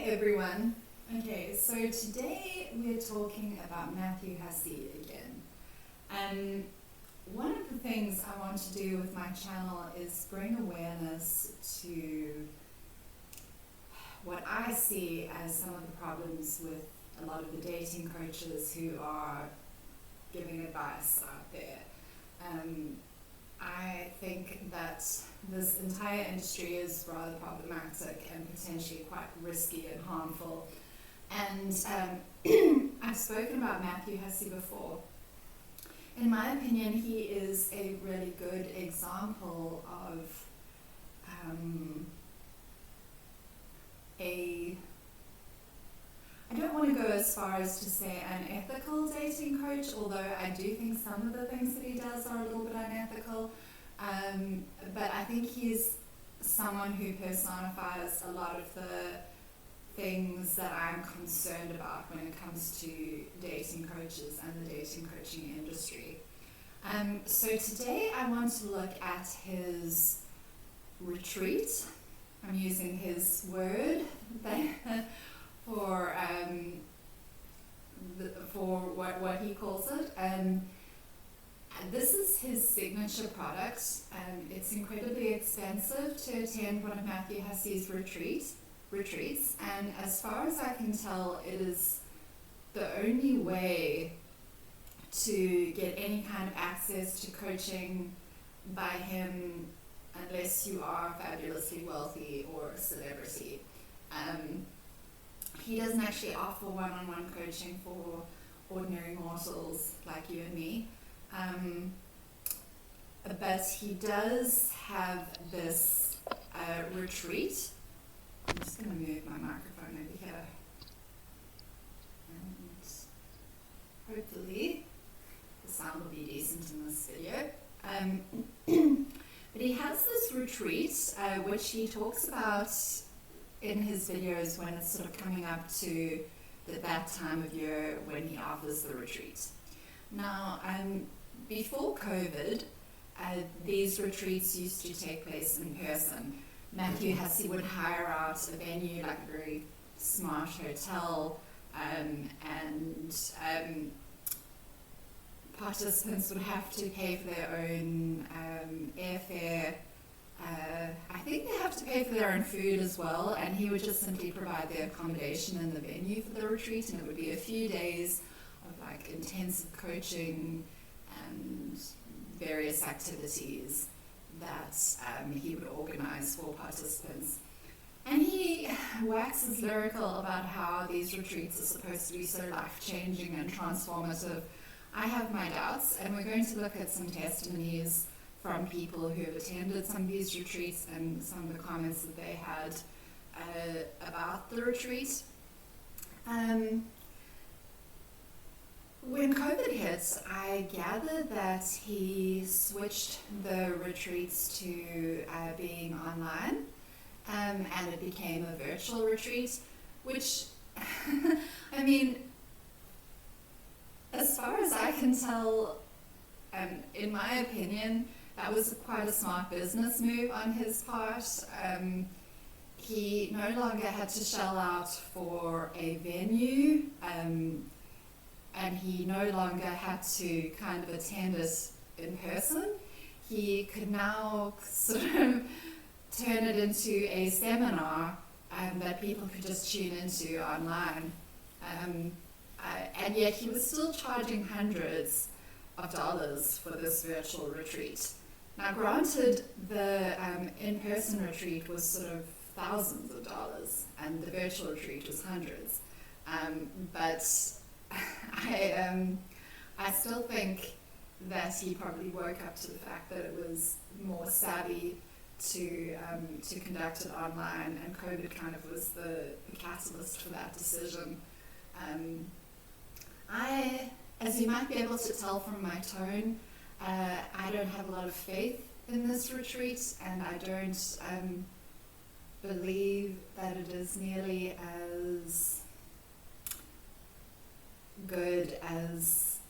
everyone. Okay, so today we're talking about Matthew Hussey again. And one of the things I want to do with my channel is bring awareness to what I see as some of the problems with a lot of the dating coaches who are giving advice out there. I think that this entire industry is rather problematic and potentially quite risky and harmful. And I've spoken about Matthew Hussey before. In my opinion, he is a really good example of I don't want to go as far as to say an ethical dating coach, although I do think some of the things that he does are a little bit unethical. But I think he's someone who personifies a lot of the things that I'm concerned about when it comes to dating coaches and the dating coaching industry. So today I want to look at his retreat. I'm using his word for what he calls it. This is his signature product. It's incredibly expensive to attend one of Matthew Hussey's retreats, and as far as I can tell, it is the only way to get any kind of access to coaching by him unless you are fabulously wealthy or a celebrity. He doesn't actually offer one-on-one coaching for ordinary mortals like you and me. But he does have this retreat. I'm just going to move my microphone over here. And hopefully the sound will be decent in this video. But he has this retreat, which he talks about in his videos when it's sort of coming up to that time of year when he offers the retreat. Now, before COVID, these retreats used to take place in person. Matthew Hussey would hire out a venue, like a very smart hotel, and participants would have to pay for their own airfare. I think they have to pay for their own food as well, and he would just simply provide the accommodation in the venue for the retreat, and it would be a few days of like intensive coaching and various activities that he would organize for participants. And he waxes lyrical about how these retreats are supposed to be so life-changing and transformative. I have my doubts, and we're going to look at some testimonies from people who have attended some of these retreats and some of the comments that they had about the retreat. When COVID hit, I gathered that he switched the retreats to being online, and it became a virtual retreat, which, I mean, as far as I can tell, in my opinion, that was quite a smart business move on his part. He no longer had to shell out for a venue, and he no longer had to kind of attend it in person. He could now sort of turn it into a seminar that people could just tune into online. And yet he was still charging hundreds of dollars for this virtual retreat. Now granted, the in-person retreat was sort of thousands of dollars, and the virtual retreat was hundreds. But I still think that he probably woke up to the fact that it was more savvy to conduct it online, and COVID kind of was the catalyst for that decision. As you might be able to tell from my tone, I don't have a lot of faith in this retreat, and I don't believe that it is nearly as good as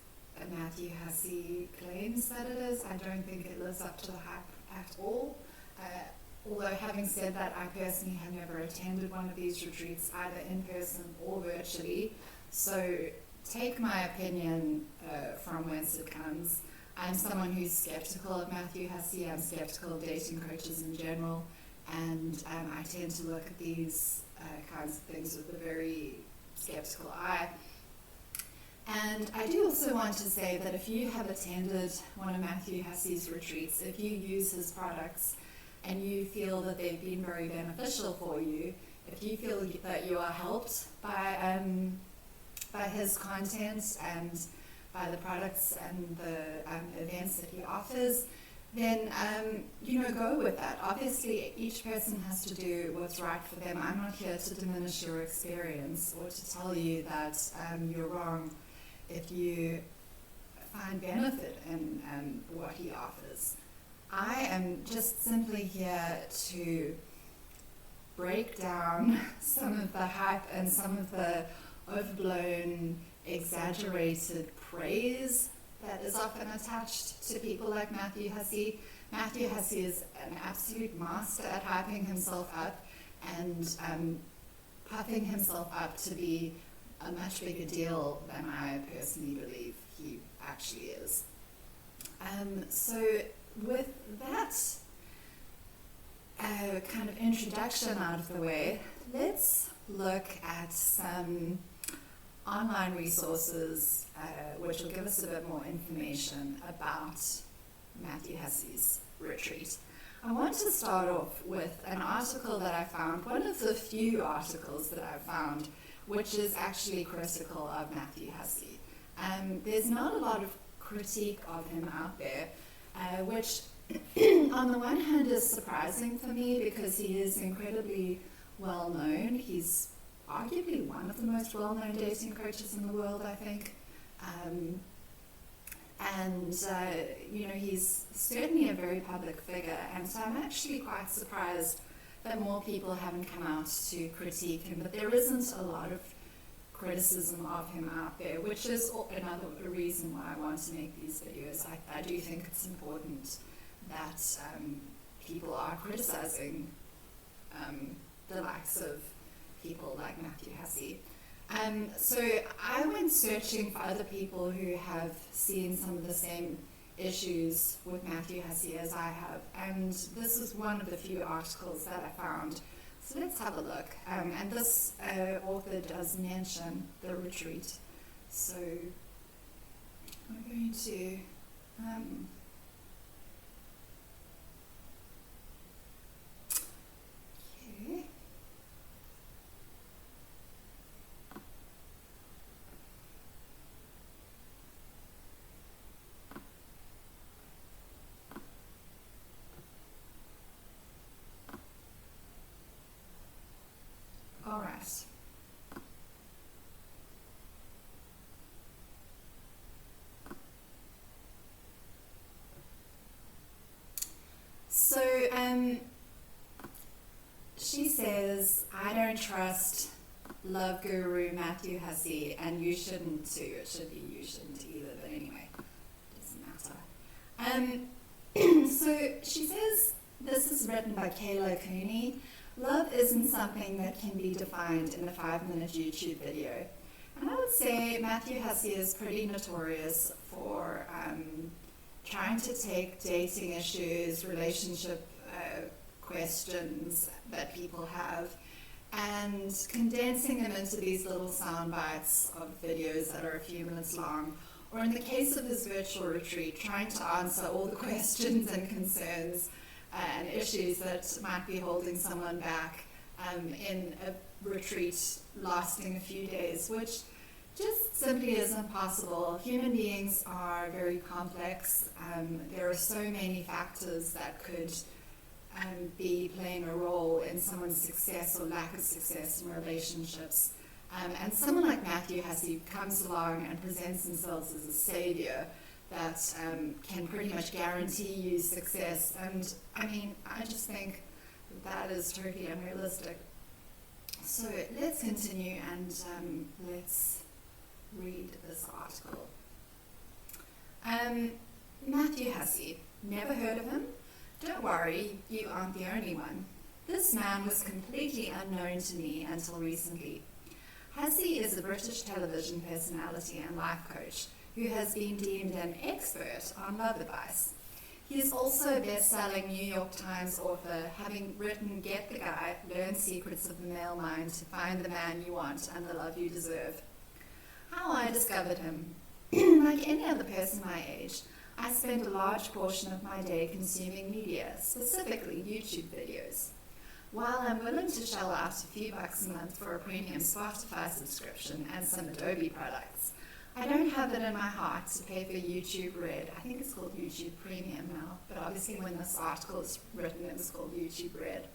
Matthew Hussey claims that it is. I don't think it lives up to the hype at all. Although having said that, I personally have never attended one of these retreats, either in person or virtually. So take my opinion from whence it comes. I'm someone who's skeptical of Matthew Hussey. I'm skeptical of dating coaches in general. And I tend to look at these kinds of things with a very skeptical eye. And I do also want to say that if you have attended one of Matthew Hussey's retreats, if you use his products and you feel that they've been very beneficial for you, if you feel that you are helped by his content and by the products and the events that he offers, then go with that. Obviously, each person has to do what's right for them. I'm not here to diminish your experience or to tell you that you're wrong if you find benefit in what he offers. I am just simply here to break down some of the hype and some of the overblown, exaggerated praise that is often attached to people like Matthew Hussey. Matthew Hussey is an absolute master at hyping himself up and puffing himself up to be a much bigger deal than I personally believe he actually is. So with that kind of introduction out of the way, let's look at some online resources which will give us a bit more information about Matthew Hussey's retreat. I want to start off with an article that I found, one of the few articles that I found which is actually critical of Matthew Hussey. There's not a lot of critique of him out there, which on the one hand is surprising for me because he is incredibly well known. He's arguably one of the most well-known dating coaches in the world, I think. He's certainly a very public figure, and so I'm actually quite surprised that more people haven't come out to critique him, but there isn't a lot of criticism of him out there, which is another reason why I want to make these videos. I do think it's important that people are criticizing the likes of people like Matthew Hussey. So I went searching for other people who have seen some of the same issues with Matthew Hussey as I have, and this is one of the few articles that I found. So let's have a look. And this author does mention the retreat. So I'm going to okay. All right. So she says, I don't trust love guru Matthew Hussey, and you shouldn't too. It should be you shouldn't either, but anyway, doesn't matter. So she says, this is written by Kayla Cooney. Love isn't something that can be defined in a 5-minute YouTube video. And I would say Matthew Hussey is pretty notorious for trying to take dating issues, relationship questions that people have, and condensing them into these little sound bites of videos that are a few minutes long. Or in the case of his virtual retreat, trying to answer all the questions and concerns and issues that might be holding someone back in a retreat lasting a few days, which just simply isn't possible. Human beings are very complex. There are so many factors that could be playing a role in someone's success or lack of success in relationships. And someone like Matthew Hussey comes along and presents themselves as a savior that can pretty much guarantee you success. And I mean, I just think that is totally unrealistic. So let's continue and let's read this article. Matthew Hussey, never heard of him. Don't worry, you aren't the only one. This man was completely unknown to me until recently. Hussey is a British television personality and life coach who has been deemed an expert on love advice. He is also a best-selling New York Times author, having written Get the Guy, Learn Secrets of the Male Mind to Find the Man You Want and the Love You Deserve. How I discovered him. Like any other person my age, I spend a large portion of my day consuming media, specifically YouTube videos. While I'm willing to shell out a few bucks a month for a premium Spotify subscription and some Adobe products, I don't have it in my heart to pay for YouTube Red. I think it's called YouTube Premium now, but obviously when this article is written, it was called YouTube Red.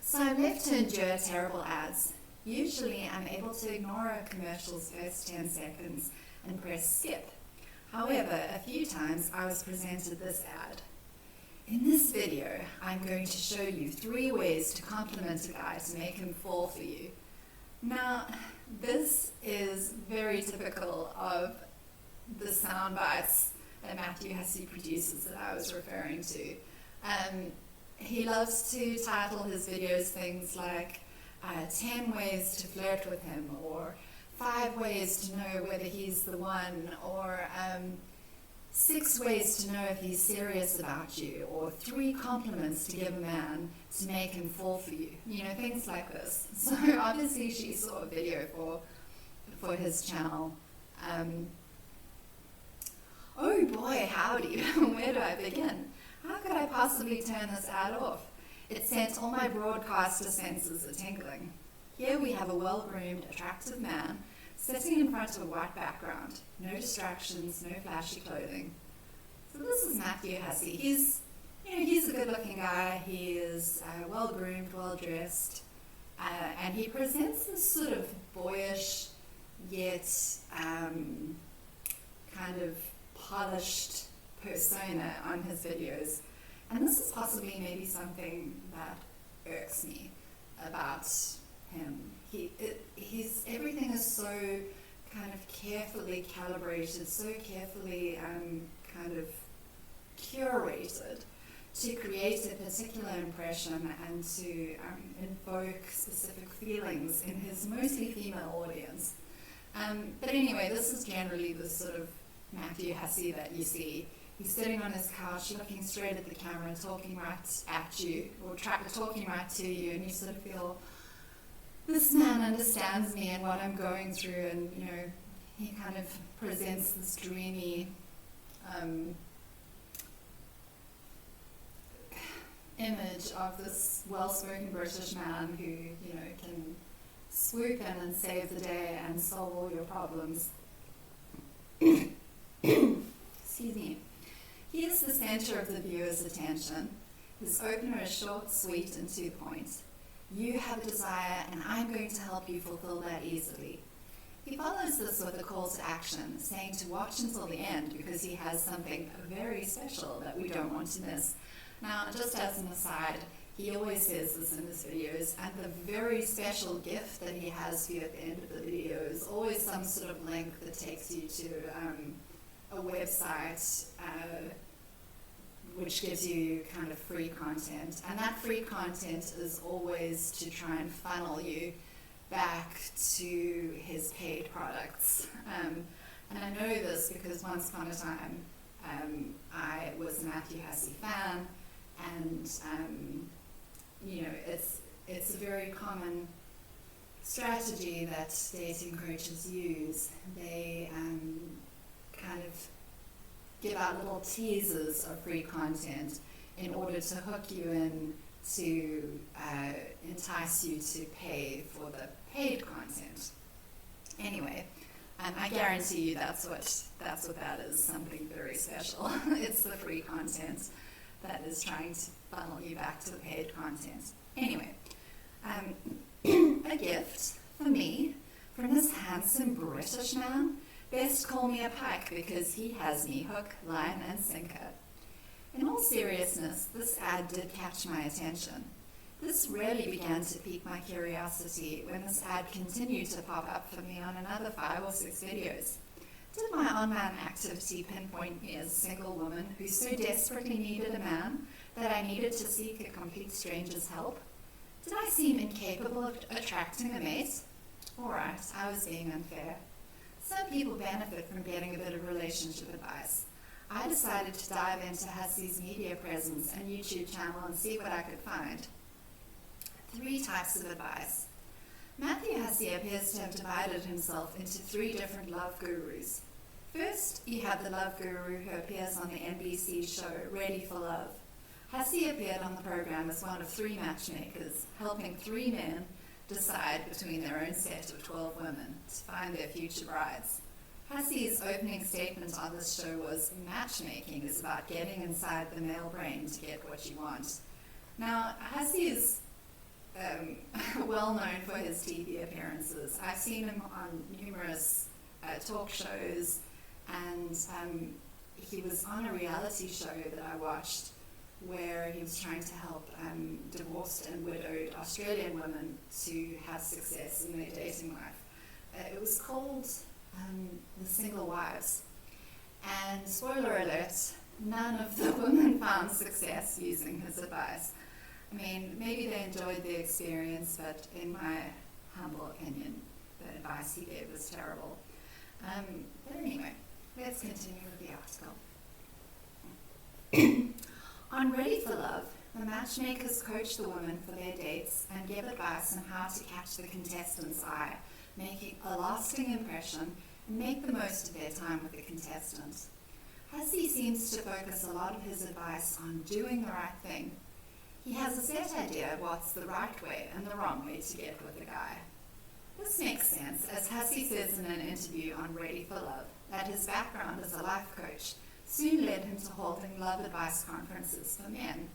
So I'm left to endure terrible ads. Usually I'm able to ignore a commercial's first 10 seconds and press skip. However, a few times I was presented this ad. In this video, I'm going to show you 3 ways to compliment a guy to make him fall for you. Now, this is very typical of the sound bites that Matthew Hussey produces that I was referring to. He loves to title his videos things like 10 ways to flirt with him, or 5 ways to know whether he's the one, or 6 ways to know if he's serious about you, or 3 compliments to give a man to make him fall for you. You know, things like this. So obviously she saw a video for his channel. Oh boy, howdy, where do I begin? How could I possibly turn this ad off? It sent all my broadcaster senses a tingling. Here we have a well-groomed, attractive man sitting in front of a white background. No distractions, no flashy clothing. So this is Matthew Hussey. He's a good-looking guy. He is well-groomed, well-dressed, and he presents this sort of boyish, yet kind of polished persona on his videos. And this is possibly maybe something that irks me about him. Everything is so kind of carefully calibrated, so carefully kind of curated to create a particular impression and to invoke specific feelings in his mostly female audience. But anyway, this is generally the sort of Matthew Hussey that you see. He's sitting on his couch looking straight at the camera, talking right at you, or talking right to you, and you sort of feel, this man understands me and what I'm going through, and you know, he kind of presents this dreamy image of this well-spoken British man who, you know, can swoop in and save the day and solve all your problems. Excuse me. He is the center of the viewer's attention. His opener is short, sweet, and to the point. You have a desire, and I'm going to help you fulfill that easily. He follows this with a call to action, saying to watch until the end because he has something very special that we don't want to miss. Now, just as an aside, he always says this in his videos, and the very special gift that he has for you at the end of the video is always some sort of link that takes you to a website which gives you kind of free content. And that free content is always to try and funnel you back to his paid products. And I know this because once upon a time I was a Matthew Hussey fan, and you know, it's a very common strategy that dating coaches use. They kind of give out little teasers of free content in order to hook you in to entice you to pay for the paid content. Anyway, I guarantee you that's what that is, something very special. It's the free content that is trying to funnel you back to the paid content. Anyway, a gift for me from this handsome British man. Best call me a pike because he has me hook, line, and sinker. In all seriousness, this ad did catch my attention. This really began to pique my curiosity when this ad continued to pop up for me on another 5 or 6 videos. Did my online activity pinpoint me as a single woman who so desperately needed a man that I needed to seek a complete stranger's help? Did I seem incapable of attracting a mate? Alright, I was being unfair. Some people benefit from getting a bit of relationship advice. I decided to dive into Hussey's media presence and YouTube channel and see what I could find. 3 types of advice. Matthew Hussey appears to have divided himself into 3 different love gurus. First, you have the love guru who appears on the NBC show Ready for Love. Hussey appeared on the program as one of 3 matchmakers, helping 3 men decide between their own set of 12 women to find their future brides. Hussey's opening statement on this show was, matchmaking is about getting inside the male brain to get what you want. Now, Hussey is well known for his TV appearances. I've seen him on numerous talk shows, and he was on a reality show that I watched where he was trying to help divorced and widowed Australian women to have success in their dating life. It was called The Single Wives. And spoiler alert, none of the women found success using his advice. I mean, maybe they enjoyed the experience, but in my humble opinion, the advice he gave was terrible. But anyway, let's continue with the article. On Ready for Love, the matchmakers coach the women for their dates and give advice on how to catch the contestant's eye, making a lasting impression and make the most of their time with the contestant. Hussey seems to focus a lot of his advice on doing the right thing. He has a set idea of what's the right way and the wrong way to get with a guy. This makes sense, as Hussey says in an interview on Ready for Love that his background as a life coach soon led him to holding love advice conferences for men.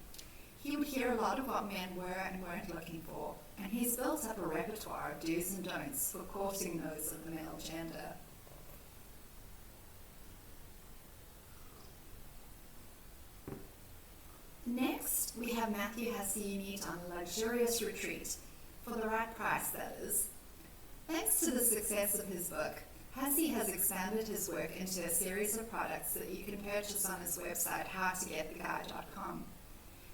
He would hear a lot of what men were and weren't looking for, and he's built up a repertoire of do's and don'ts for courting those of the male gender. Next, we have Matthew Hussey meet on a luxurious retreat, for the right price, that is. Thanks to the success of his book, Hussey has expanded his work into a series of products that you can purchase on his website, howtogettheguy.com.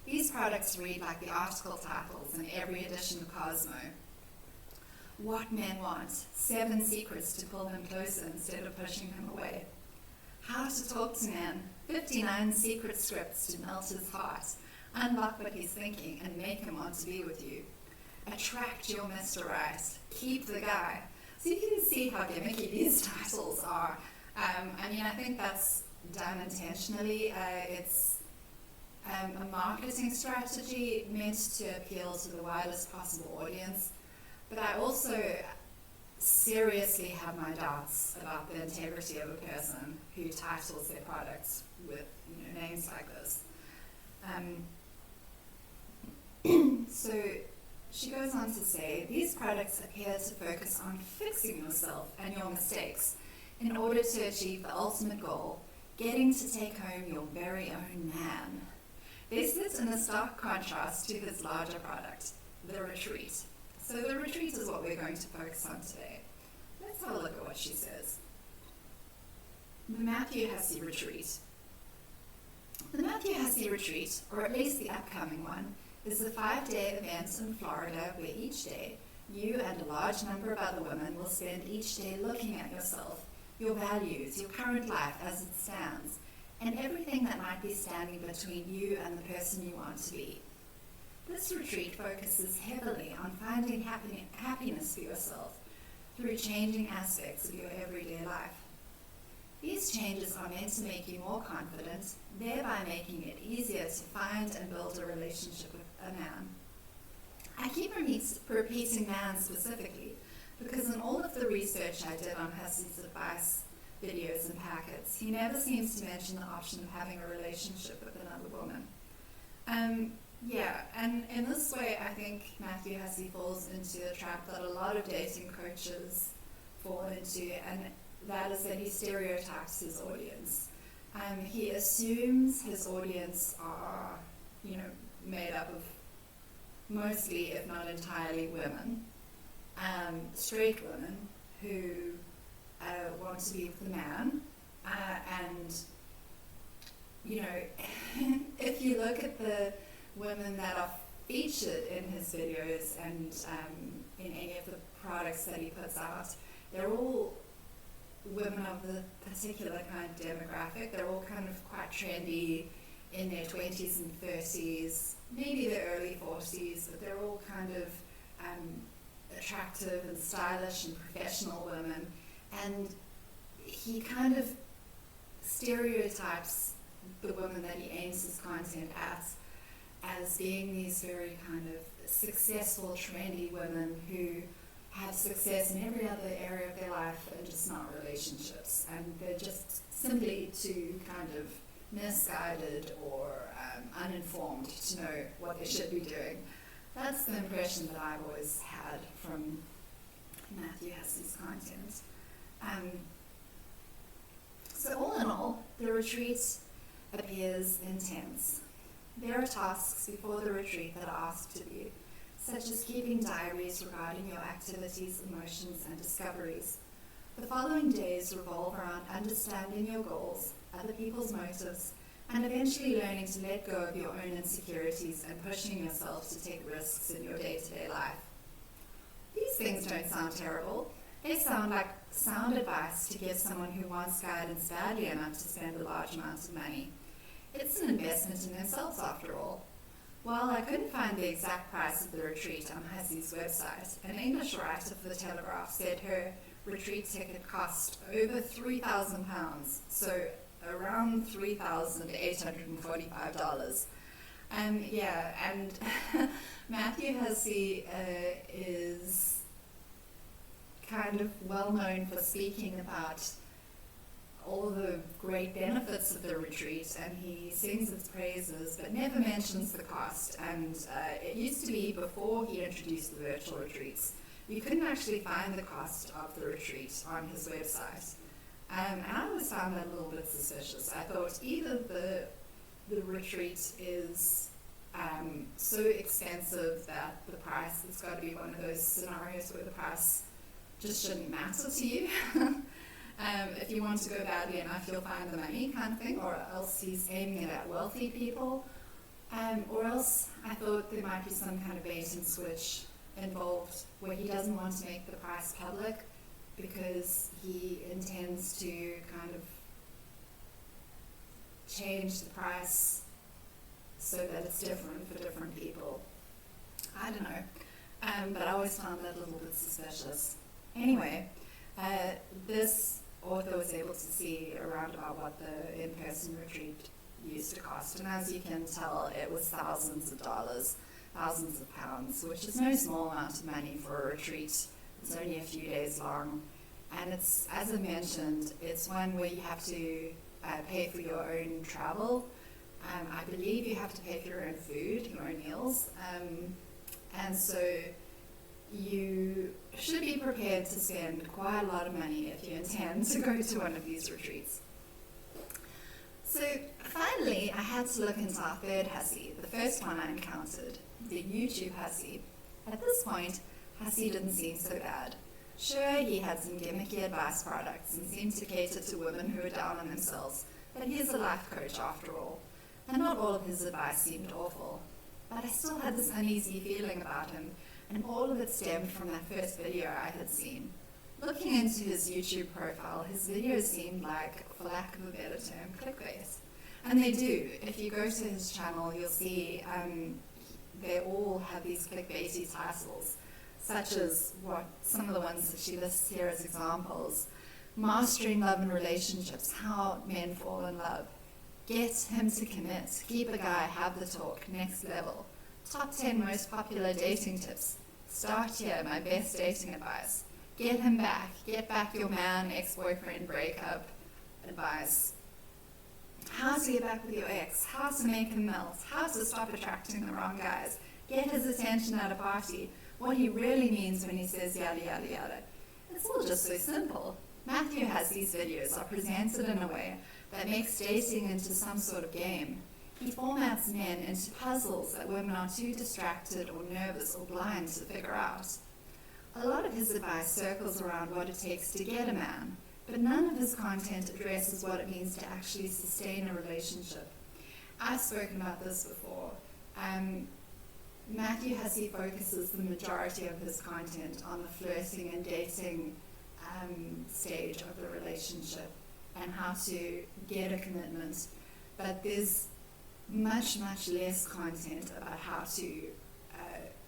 These products read like the article titles in every edition of Cosmo. What Men Want, 7 secrets to pull him closer instead of pushing him away. How to Talk to Men, 59 secret scripts to melt his heart, unlock what he's thinking and make him want to be with you. Attract Your Mr. Right, Keep the Guy. So you can see how gimmicky these titles are. I think that's done intentionally. It's a marketing strategy meant to appeal to the widest possible audience. But I also seriously have my doubts about the integrity of a person who titles their products with names like this. So she goes on to say, these products appear to focus on fixing yourself and your mistakes in order to achieve the ultimate goal, getting to take home your very own man. They sit in a stark contrast to his larger product, the retreat. So the retreat is what we're going to focus on today. Let's have a look at what she says. The Matthew Hussey Retreat. The Matthew Hussey Retreat, or at least the upcoming one, is a 5-day event in Florida where each day you and a large number of other women will spend each day looking at yourself, your values, your current life as it stands, and everything that might be standing between you and the person you want to be. This retreat focuses heavily on finding happiness for yourself through changing aspects of your everyday life. These changes are meant to make you more confident, thereby making it easier to find and build a relationship with a man. I keep repeating man specifically because in all of the research I did on Hussey's advice videos and packets, he never seems to mention the option of having a relationship with another woman. And in this way, I think Matthew Hussey falls into a trap that a lot of dating coaches fall into, and that is that he stereotypes his audience. He assumes his audience are, made up of mostly, if not entirely, women, straight women who want to be with the man. And, you know, if you look at the women that are featured in his videos and in any of the products that he puts out, they're all women of the particular kind of demographic. They're all kind of quite trendy, in their 20s and 30s, maybe their early 40s, but they're all kind of attractive and stylish and professional women. And he kind of stereotypes the women that he aims his content at as being these very kind of successful, trendy women who have success in every other area of their life and just not relationships. And they're just simply too kind of misguided or uninformed to know what they should be doing. That's the impression that I've always had from Matthew Hussey's content. So all in all, the retreat appears intense. There are tasks before the retreat that are asked of you, such as keeping diaries regarding your activities, emotions, and discoveries. The following days revolve around understanding your goals, other people's motives, and eventually learning to let go of your own insecurities and pushing yourself to take risks in your day-to-day life. These things don't sound terrible. They sound like sound advice to give someone who wants guidance badly enough to spend a large amount of money. It's an investment in themselves, after all. While I couldn't find the exact price of the retreat on Hussey's website, an English writer for The Telegraph said her retreat ticket cost over £3,000, so around $3,845. And Matthew Hussey is kind of well known for speaking about all the great benefits of the retreat, and he sings its praises but never mentions the cost. And it used to be, before he introduced the virtual retreats, you couldn't actually find the cost of the retreat on his website. And I always found that a little bit suspicious. I thought either the retreat is so expensive that the price, it's got to be one of those scenarios where the price just shouldn't matter to you. If you want to go badly enough, you'll find the money kind of thing, or else he's aiming it at wealthy people. Or else I thought there might be some kind of bait and switch involved where he doesn't want to make the price public because he intends to kind of change the price so that it's different for different people. I don't know, but I always found that a little bit suspicious. Anyway, this author was able to see around about what the in-person retreat used to cost, and as you can tell, it was thousands of dollars, thousands of pounds, which is no small amount of money for a retreat. It's only a few days long, and it's, as I mentioned, it's one where you have to pay for your own travel. I believe you have to pay for your own food, your own meals, and so you should be prepared to spend quite a lot of money if you intend to go to one of these retreats. So finally, I had to look into our third Hussey, the first one I encountered, the YouTube Hussey. At this point, Hussey didn't seem so bad. Sure, he had some gimmicky advice products and seemed to cater to women who were down on themselves, but he's a life coach after all, and not all of his advice seemed awful. But I still had this uneasy feeling about him, and all of it stemmed from that first video I had seen. Looking into his YouTube profile, his videos seemed like, for lack of a better term, clickbait. And they do. If you go to his channel, you'll see they all have these clickbaity titles, such as some of the ones that she lists here as examples. Mastering love and relationships, how men fall in love. Get him to commit, keep a guy, have the talk, next level. Top 10 most popular dating tips. Start here, my best dating advice. Get him back, get back your man, ex-boyfriend breakup advice. How to get back with your ex, how to make him melt, how to stop attracting the wrong guys, get his attention at a party, what he really means when he says yada yada yada. It's all just so simple. Matthew Hussey's videos are presented in a way that makes dating into some sort of game. He formats men into puzzles that women are too distracted or nervous or blind to figure out. A lot of his advice circles around what it takes to get a man, but none of his content addresses what it means to actually sustain a relationship. I've spoken about this before. Matthew Hussey focuses the majority of his content on the flirting and dating stage of the relationship and how to get a commitment, but there's much less content about how to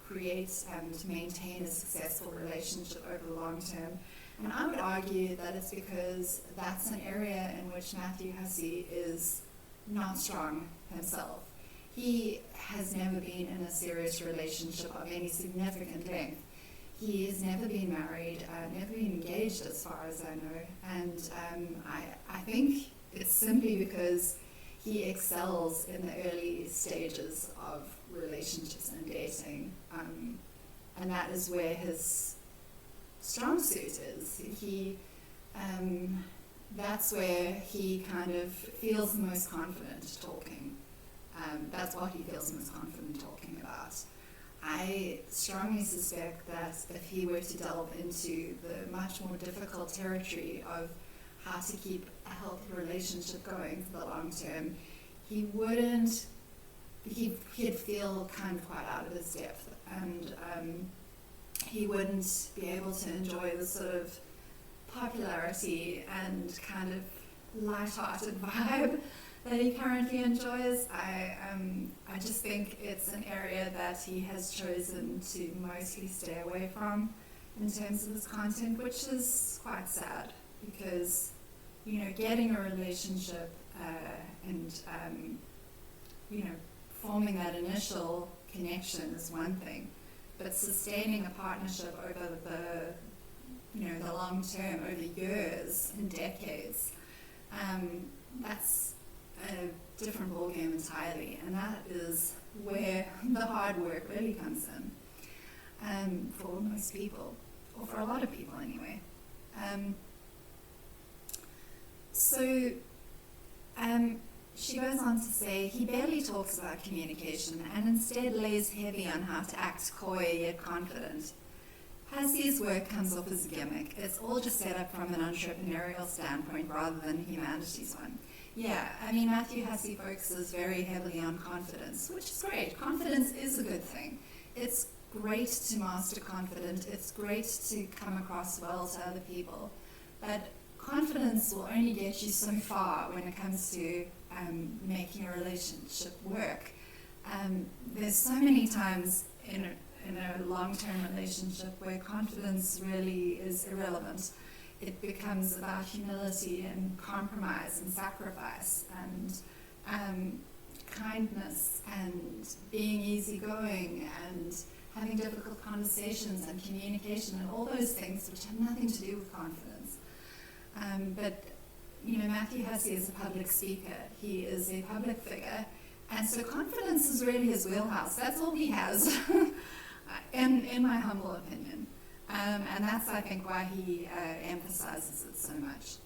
create and maintain a successful relationship over the long term. And I would argue that it's because that's an area in which Matthew Hussey is not strong himself. He has never been in a serious relationship of any significant length. He has never been married, never been engaged as far as I know. And I think it's simply because he excels in the early stages of relationships and dating. And that is where his strong suit is. That's where he kind of feels the most confident talking. That's what he feels most confident talking about. I strongly suspect that if he were to delve into the much more difficult territory of how to keep a healthy relationship going for the long term, he'd feel kind of quite out of his depth, and he wouldn't be able to enjoy the sort of popularity and kind of light-hearted vibe that he currently enjoys. I just think it's an area that he has chosen to mostly stay away from in terms of his content, which is quite sad because, getting a relationship and forming that initial connection is one thing, but sustaining a partnership over the long term, over years and decades, that's a different ballgame entirely, and that is where the hard work really comes in, for most people, or for a lot of people anyway. She goes on to say, he barely talks about communication and instead lays heavy on how to act coy yet confident. Hussey's work comes off as a gimmick. It's all just set up from an entrepreneurial standpoint rather than humanity's one. Yeah, Matthew Hussey focuses very heavily on confidence, which is great. Confidence is a good thing. It's great to master confidence. It's great to come across well to other people. But confidence will only get you so far when it comes to making a relationship work. There's so many times in a long-term relationship where confidence really is irrelevant. It becomes about humility and compromise and sacrifice and kindness and being easygoing and having difficult conversations and communication and all those things which have nothing to do with confidence. But Matthew Hussey is a public speaker. He is a public figure, and so confidence is really his wheelhouse. That's all he has, in my humble opinion. And that's, I think, why he emphasizes it so much.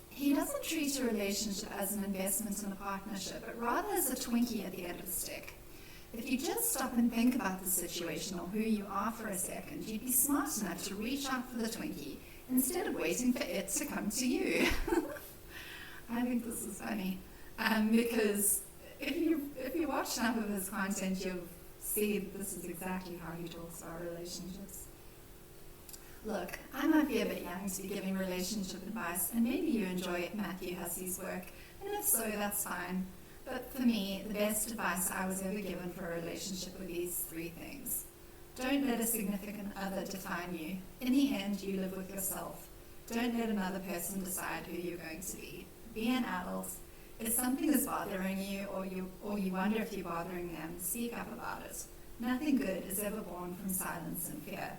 He doesn't treat a relationship as an investment in a partnership, but rather as a Twinkie at the end of the stick. If you just stop and think about the situation or who you are for a second, you'd be smart enough to reach out for the Twinkie instead of waiting for it to come to you. I think this is funny, because if you watch enough of his content, you'll see this is exactly how he talks about relationships. Look, I might be a bit young to be giving relationship advice, and maybe you enjoy Matthew Hussey's work, and if so, that's fine. But for me, the best advice I was ever given for a relationship were these 3 things. Don't let a significant other define you. In the end, you live with yourself. Don't let another person decide who you're going to be. Be an adult. If something is bothering you or you wonder if you're bothering them, speak up about it. Nothing good is ever born from silence and fear.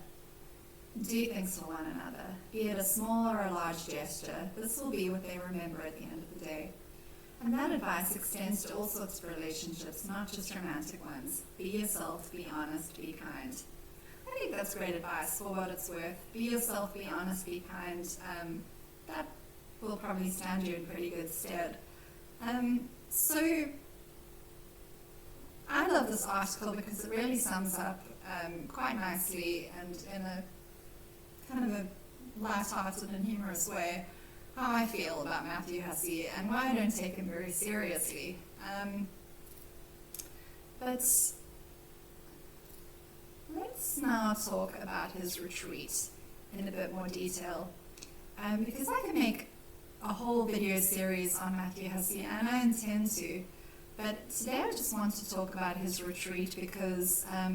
Do things for one another, be it a small or a large gesture. This will be what they remember at the end of the day. And that advice extends to all sorts of relationships, not just romantic ones. Be yourself, be honest, be kind. I think that's great advice for what it's worth. Be yourself, be honest, be kind. That will probably stand you in pretty good stead. So I love this article because it really sums up quite nicely and in a kind of a light-hearted and humorous way how I feel about Matthew Hussey and why I don't take him very seriously. But let's now talk about his retreat in a bit more detail, because I could make a whole video series on Matthew Hussey, and I intend to, but today I just want to talk about his retreat because I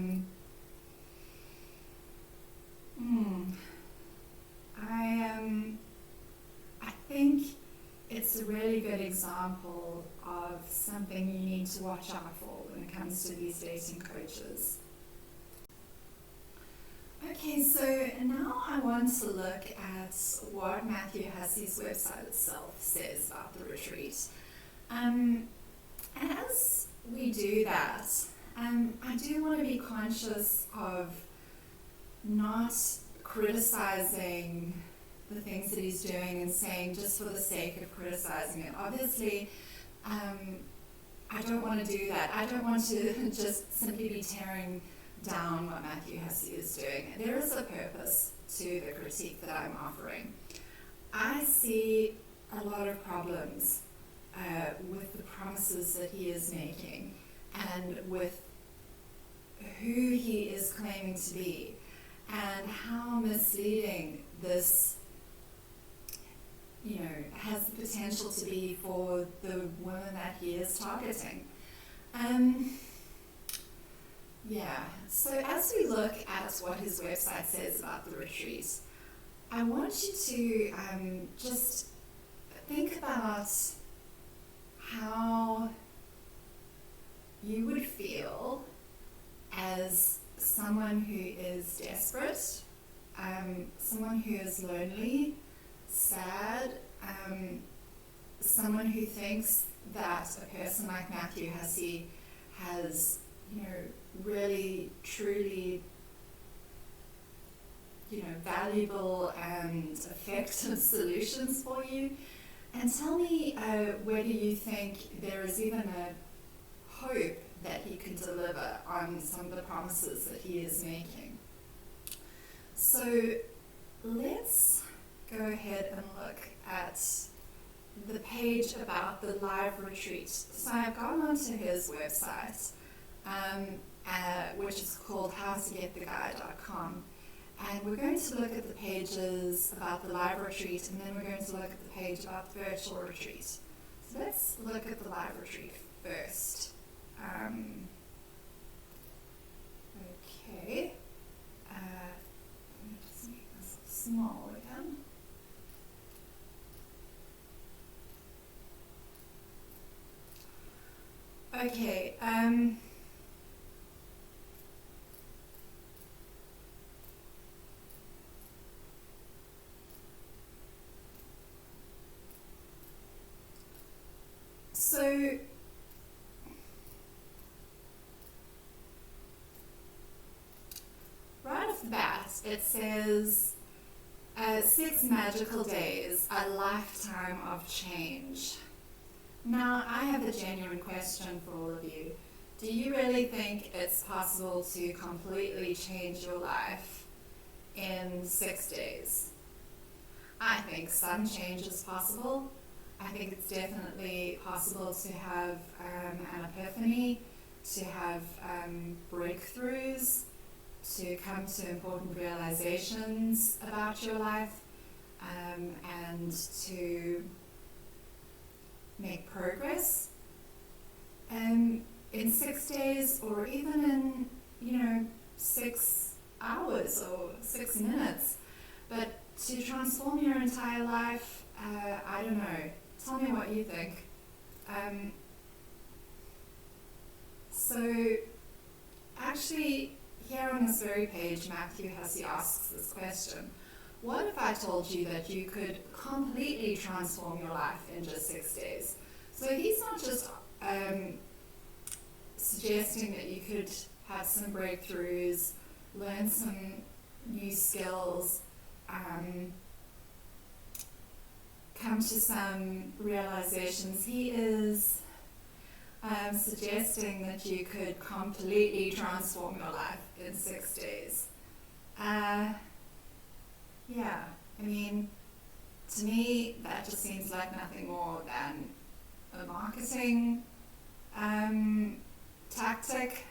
think it's a really good example of something you need to watch out for when it comes to these dating coaches. Okay, so now I want to look at what Matthew Hussey's website itself says about the retreat. And as we do that, I do want to be conscious of not criticizing the things that he's doing and saying just for the sake of criticizing it. Obviously, I don't want to do that. I don't want to just simply be tearing down what Matthew Hussey is doing. There is a purpose to the critique that I'm offering. I see a lot of problems with the promises that he is making and with who he is claiming to be and how misleading this has the potential to be for the women that he is targeting. So as we look at what his website says about the retreat, I want you to just think about how you would feel as someone who is desperate, someone who is lonely, sad, someone who thinks that a person like Matthew Hussey has, really, truly, valuable and effective solutions for you. And tell me whether you think there is even a hope that he could deliver on some of the promises that he is making. So let's go ahead and look at the page about the live retreat. So I've gone onto his website, which is called howtogettheguy.com, and we're going to look at the pages about the live retreat, and then we're going to look at the page about the virtual retreat. So let's look at the live retreat first. Okay, let me just make this small again. Okay, so right off the bat, it says 6 magical days, a lifetime of change. Now, I have a genuine question for all of you. Do you really think it's possible to completely change your life in 6 days? I think some change is possible. I think it's definitely possible to have an epiphany, to have breakthroughs, to come to important realizations about your life, and to make progress in 6 days, or even in 6 hours or 6 minutes. But to transform your entire life, I don't know. Tell me what you think. So actually, here on this very page, Matthew Hussey asks this question: what if I told you that you could completely transform your life in just 6 days? So he's not just suggesting that you could have some breakthroughs, learn some new skills, come to some realizations. He is suggesting that you could completely transform your life in 6 days. I mean, to me, that just seems like nothing more than a marketing tactic.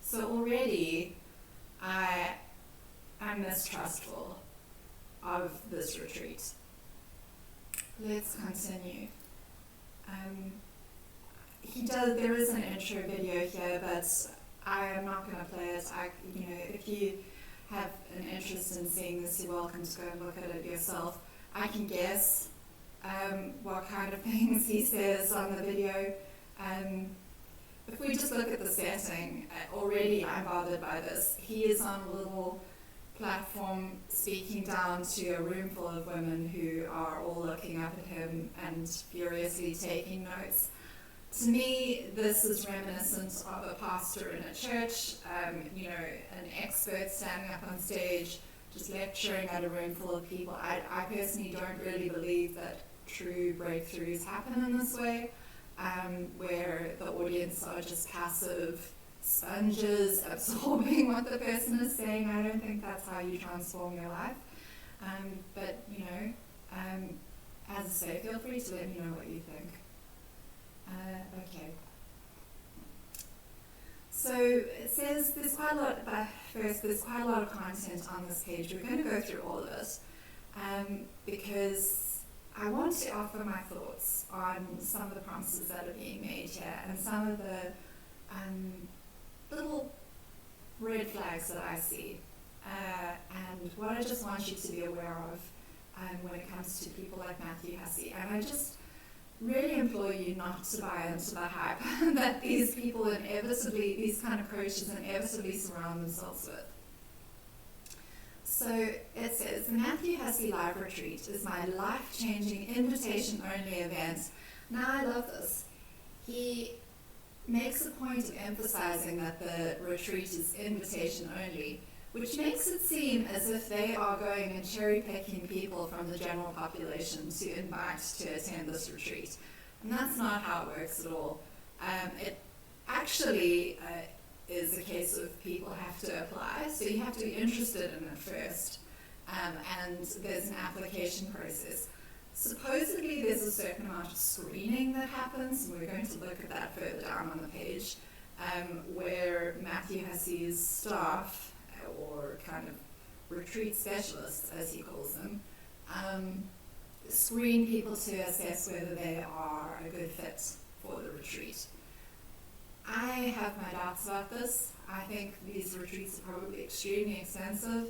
So already I'm mistrustful of this retreat. Let's continue. There is an intro video here, but I am not going to play it. If you have an interest in seeing this, you're welcome to go and look at it yourself. I can guess what kind of things he says on the video. If we just look at the setting, already I'm bothered by this. He is on a little platform speaking down to a room full of women who are all looking up at him and furiously taking notes. To me, this is reminiscent of a pastor in a church, an expert standing up on stage, just lecturing at a room full of people. I personally don't really believe that true breakthroughs happen in this way, where the audience are just passive sponges absorbing what the person is saying. I don't think that's how you transform your life. But as I say, feel free to let me know what you think. Okay. So it says there's quite a lot of content on this page. We're going to go through all of it because I want to offer my thoughts on some of the promises that are being made here and some of the little red flags that I see and what I just want you to be aware of when it comes to people like Matthew Hussey. And I just really implore you not to buy into the hype that these people these kind of coaches inevitably surround themselves with. So it says, the Matthew Hussey Live Retreat is my life-changing invitation-only event. Now I love this. He makes a point of emphasizing that the retreat is invitation-only, which makes it seem as if they are going and cherry-picking people from the general population to invite to attend this retreat. And that's not how it works at all. It actually is a case of people have to apply, so you have to be interested in it first, and there's an application process. Supposedly there's a certain amount of screening that happens, and we're going to look at that further down on the page, where Matthew Hussey's staff, or kind of retreat specialists, as he calls them, screen people to assess whether they are a good fit for the retreat. I have my doubts about this. I think these retreats are probably extremely expensive,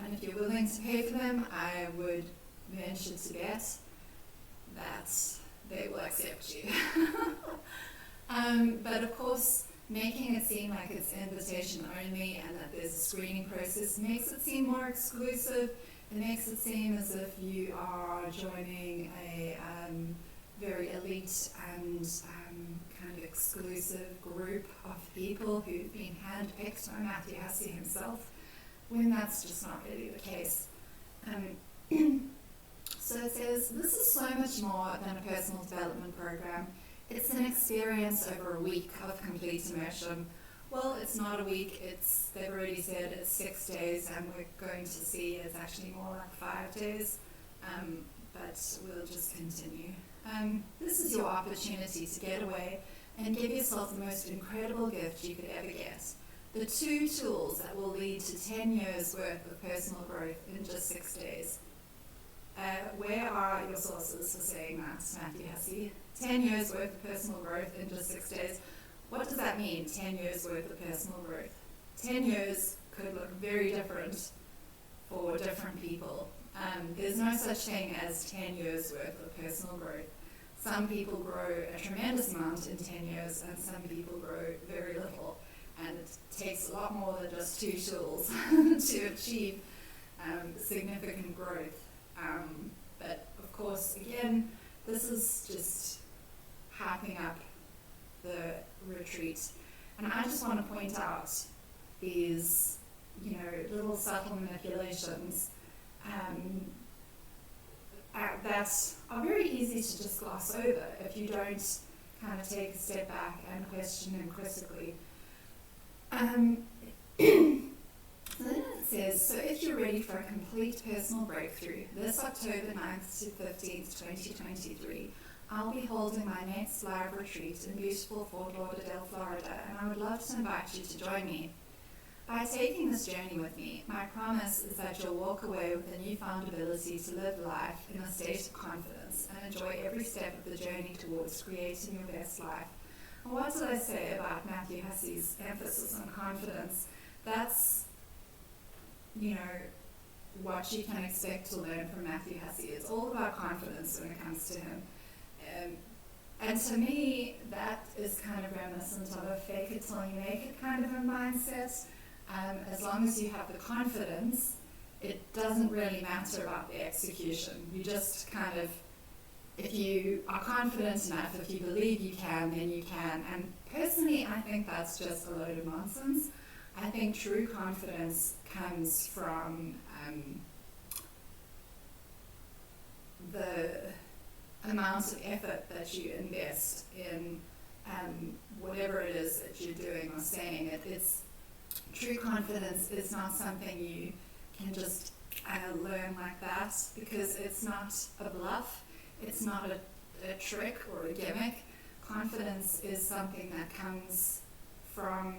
and if you're willing to pay for them, I would venture to bet that they will accept you. But of course, making it seem like it's invitation only and that there's a screening process makes it seem more exclusive. It makes it seem as if you are joining a very elite and kind of exclusive group of people who've been handpicked by Matthew Hussey himself, when that's just not really the case. So it says, this is so much more than a personal development program. It's an experience over a week of complete immersion. Well, it's not a week, they've already said it's 6 days, and we're going to see it's actually more like 5 days, but we'll just continue. This is your opportunity to get away and give yourself the most incredible gift you could ever get. The 2 tools that will lead to 10 years worth of personal growth in just 6 days. Where are your sources for saying that, Matthew Hussey? 10 years worth of personal growth in just 6 days. What does that mean, 10 years worth of personal growth? 10 years could look very different for different people. There's no such thing as 10 years worth of personal growth. Some people grow a tremendous amount in 10 years, and some people grow very little. And it takes a lot more than just 2 tools to achieve significant growth. But of course, again, this is just hyping up the retreat. And I just want to point out these, little subtle manipulations that are very easy to just gloss over if you don't kind of take a step back and question them critically. So then it says, says, so if you're ready for a complete personal breakthrough, this October 9th to 15th, 2023, I'll be holding my next live retreat in beautiful Fort Lauderdale, Florida, and I would love to invite you to join me. By taking this journey with me, my promise is that you'll walk away with a newfound ability to live life in a state of confidence and enjoy every step of the journey towards creating your best life. And what did I say about Matthew Hussey's emphasis on confidence? That's, what you can expect to learn from Matthew Hussey. It's all about confidence when it comes to him. And to me, that is kind of reminiscent of a fake it till you make it kind of a mindset. As long as you have the confidence, it doesn't really matter about the execution. You just kind of, if you are confident enough, if you believe you can, then you can. And personally, I think that's just a load of nonsense. I think true confidence comes from the amount of effort that you invest in whatever it is that you're doing or saying. True confidence is not something you can just learn like that, because it's not a bluff, it's not a trick or a gimmick. Confidence is something that comes from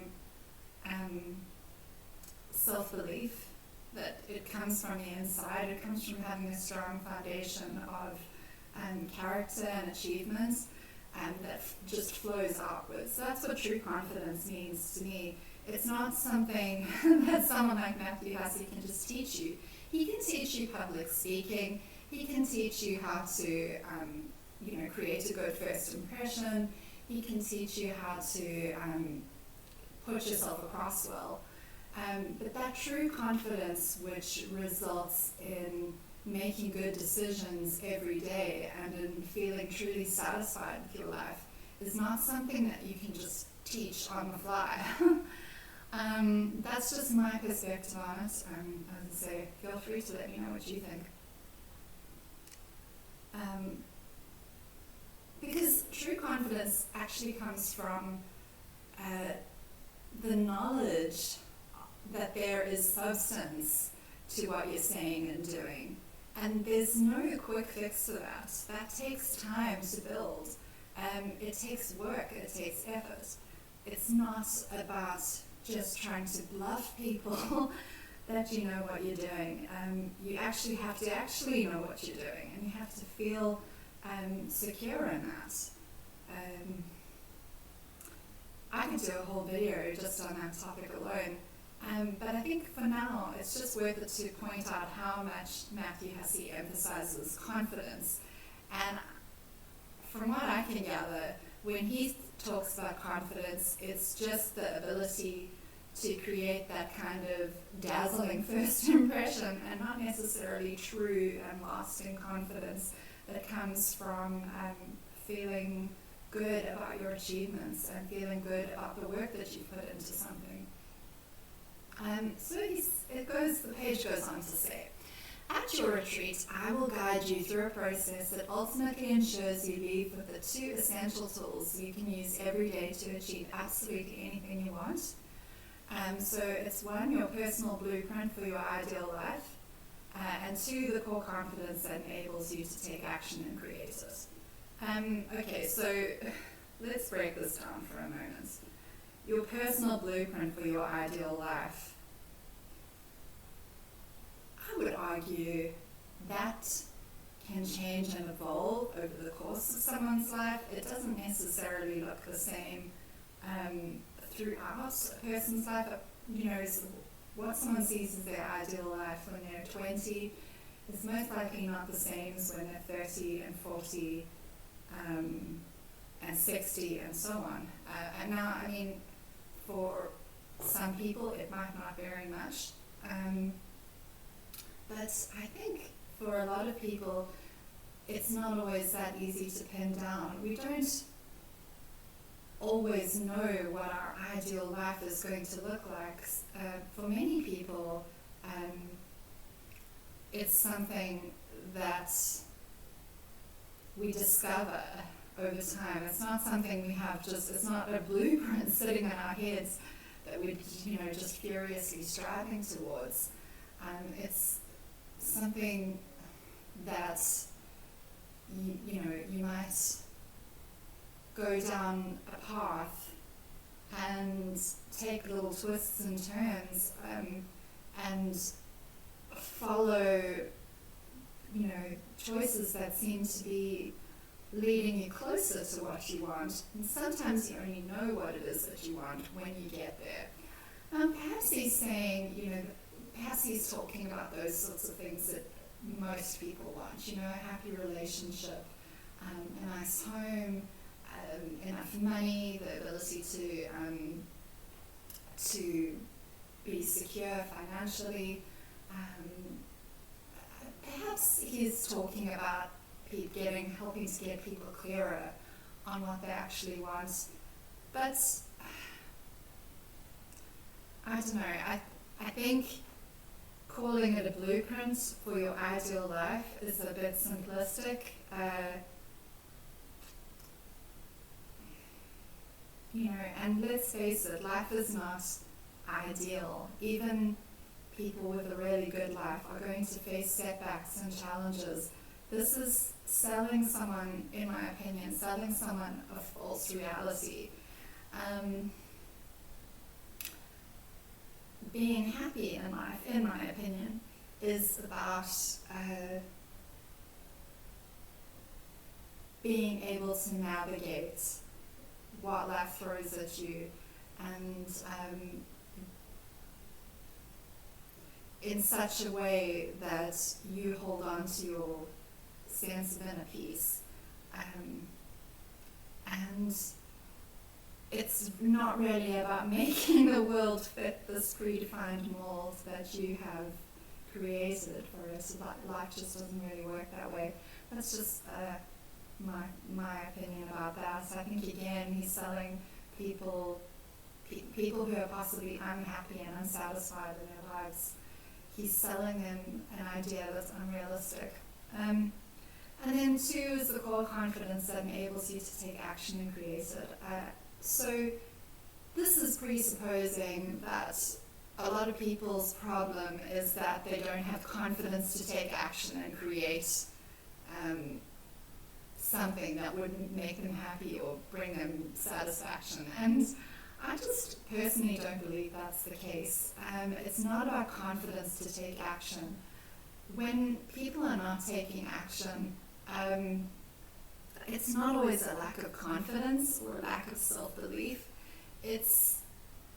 self-belief, that it comes from the inside, it comes from having a strong foundation of character and achievements, and that just flows outwards. That's what true confidence means to me. It's not something that someone like Matthew Hussey can just teach you. He can teach you public speaking. He can teach you how to, create a good first impression. He can teach you how to put yourself across well. But that true confidence, which results in making good decisions every day and in feeling truly satisfied with your life, is not something that you can just teach on the fly. That's just my perspective on it. As I say, feel free to let me know what you think. Because true confidence actually comes from the knowledge that there is substance to what you're saying and doing. And there's no quick fix to that. That takes time to build. It takes work, it takes effort. It's not about just trying to bluff people that you know what you're doing. You actually have to actually know what you're doing, and you have to feel secure in that. I could do a whole video just on that topic alone. But I think for now, it's just worth it to point out how much Matthew Hussey emphasizes confidence. And from what I can gather, when he talks about confidence, it's just the ability to create that kind of dazzling first impression, and not necessarily true and lasting confidence that comes from feeling good about your achievements and feeling good about the work that you put into something. The page goes on to say, at your retreat, I will guide you through a process that ultimately ensures you leave with the 2 essential tools you can use every day to achieve absolutely anything you want. So it's 1, your personal blueprint for your ideal life, and 2, the core confidence that enables you to take action and create it. Okay, so let's break this down for a moment. Your personal blueprint for your ideal life. I would argue that can change and evolve over the course of someone's life. It doesn't necessarily look the same throughout a person's life. What someone sees as their ideal life when they're 20 is most likely not the same as when they're 30 and 40 and 60 and so on. And now, for some people, it might not very much. But I think for a lot of people, it's not always that easy to pin down. We don't always know what our ideal life is going to look like. For many people, it's something that we discover over time. It's not something we have it's not a blueprint sitting in our heads that we're just furiously striving towards. It's something that you might go down a path and take little twists and turns, and follow choices that seem to be leading you closer to what you want, and sometimes you only know what it is that you want when you get there. Perhaps he's saying, perhaps he's talking about those sorts of things that most people want, a happy relationship, a nice home, enough money, the ability to be secure financially. Perhaps he's talking about helping to get people clearer on what they actually want. But I don't know, I think calling it a blueprint for your ideal life is a bit simplistic. And let's face it, life is not ideal. Even people with a really good life are going to face setbacks and challenges. This is selling someone, in my opinion, a false reality. Being happy in life, in my opinion, is about being able to navigate what life throws at you, and in such a way that you hold on to your sense of inner peace. And it's not really about making the world fit this predefined mold that you have created for it. Life just doesn't really work that way. That's just my opinion about that. So I think, again, he's selling people who are possibly unhappy and unsatisfied in their lives. He's selling them an idea that's unrealistic. And then 2 is the core confidence that enables you to take action and create it. So this is presupposing that a lot of people's problem is that they don't have confidence to take action and create something that would make them happy or bring them satisfaction. And I just personally don't believe that's the case. It's not about confidence to take action. When people are not taking action, it's not always a lack of confidence or a lack of self-belief. It's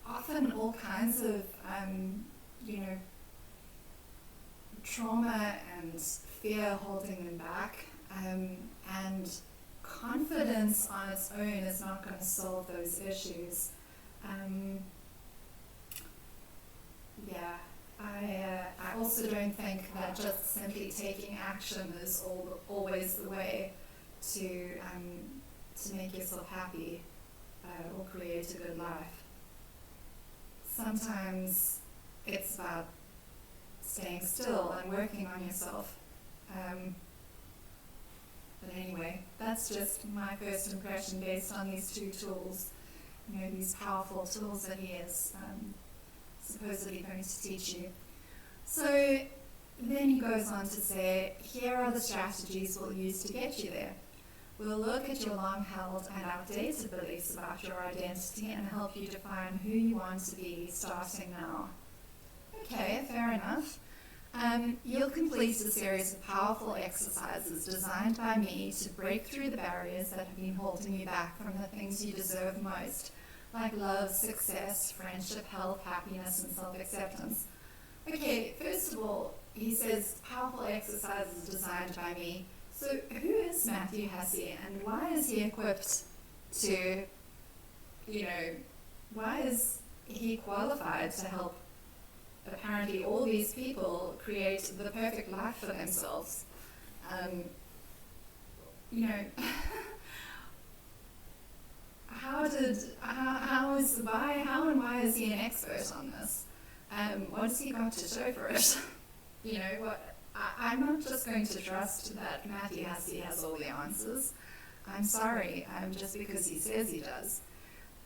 often all kinds of, trauma and fear holding them back. And confidence on its own is not going to solve those issues. I also don't think that just simply taking action is always the way to make yourself happy or create a good life. Sometimes it's about staying still and working on yourself. But anyway, that's just my first impression based on these 2 tools, these powerful tools that he is supposedly going to teach you. So then he goes on to say, here are the strategies we'll use to get you there. We'll look at your long-held and outdated beliefs about your identity and help you define who you want to be starting now. Okay, fair enough. You'll complete a series of powerful exercises designed by me to break through the barriers that have been holding you back from the things you deserve most, like love, success, friendship, health, happiness, and self-acceptance. Okay, first of all, he says powerful exercises designed by me. So who is Matthew Hussey, and why is he equipped to, why is he qualified to help apparently all these people create the perfect life for themselves? How and why is he an expert on this? What has he got to show for it? I'm not just going to trust that Matthew Hussey has all the answers. I'm sorry, just because he says he does.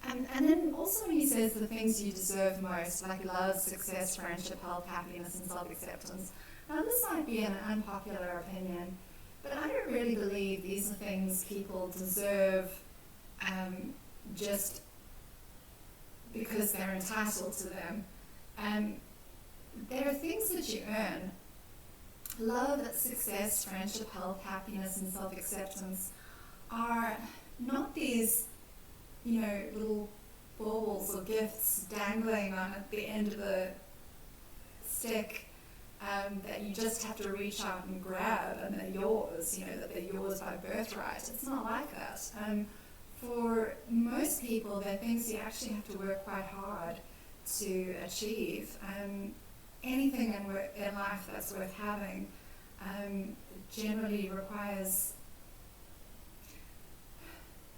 And then also when he says the things you deserve most, like love, success, friendship, health, happiness, and self-acceptance. Now this might be an unpopular opinion, but I don't really believe these are things people deserve just because they're entitled to them. There are things that you earn. Love, success, friendship, health, happiness, and self-acceptance are not these, little baubles or gifts dangling on at the end of a stick that you just have to reach out and grab and they're yours, that they're yours by birthright. It's not like that. For most people, they're things you actually have to work quite hard to achieve. Anything in life that's worth having generally requires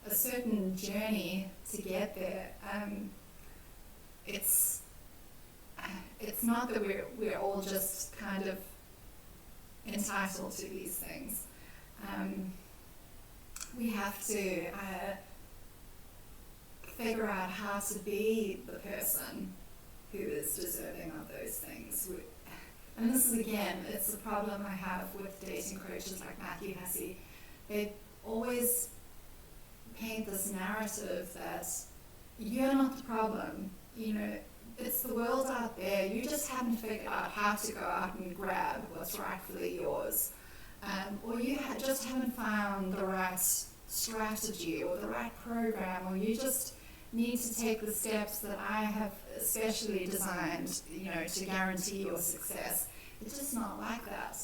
a certain journey to get there. It's not that we're all just kind of entitled to these things. We have to figure out how to be the person who is deserving of those things. And this is, again, it's a problem I have with dating coaches like Matthew Hussey. They always paint this narrative that you're not the problem. It's the world out there. You just haven't figured out how to go out and grab what's rightfully yours. Or you just haven't found the right strategy or the right program, or you just need to take the steps that I have especially designed, to guarantee your success. It's just not like that.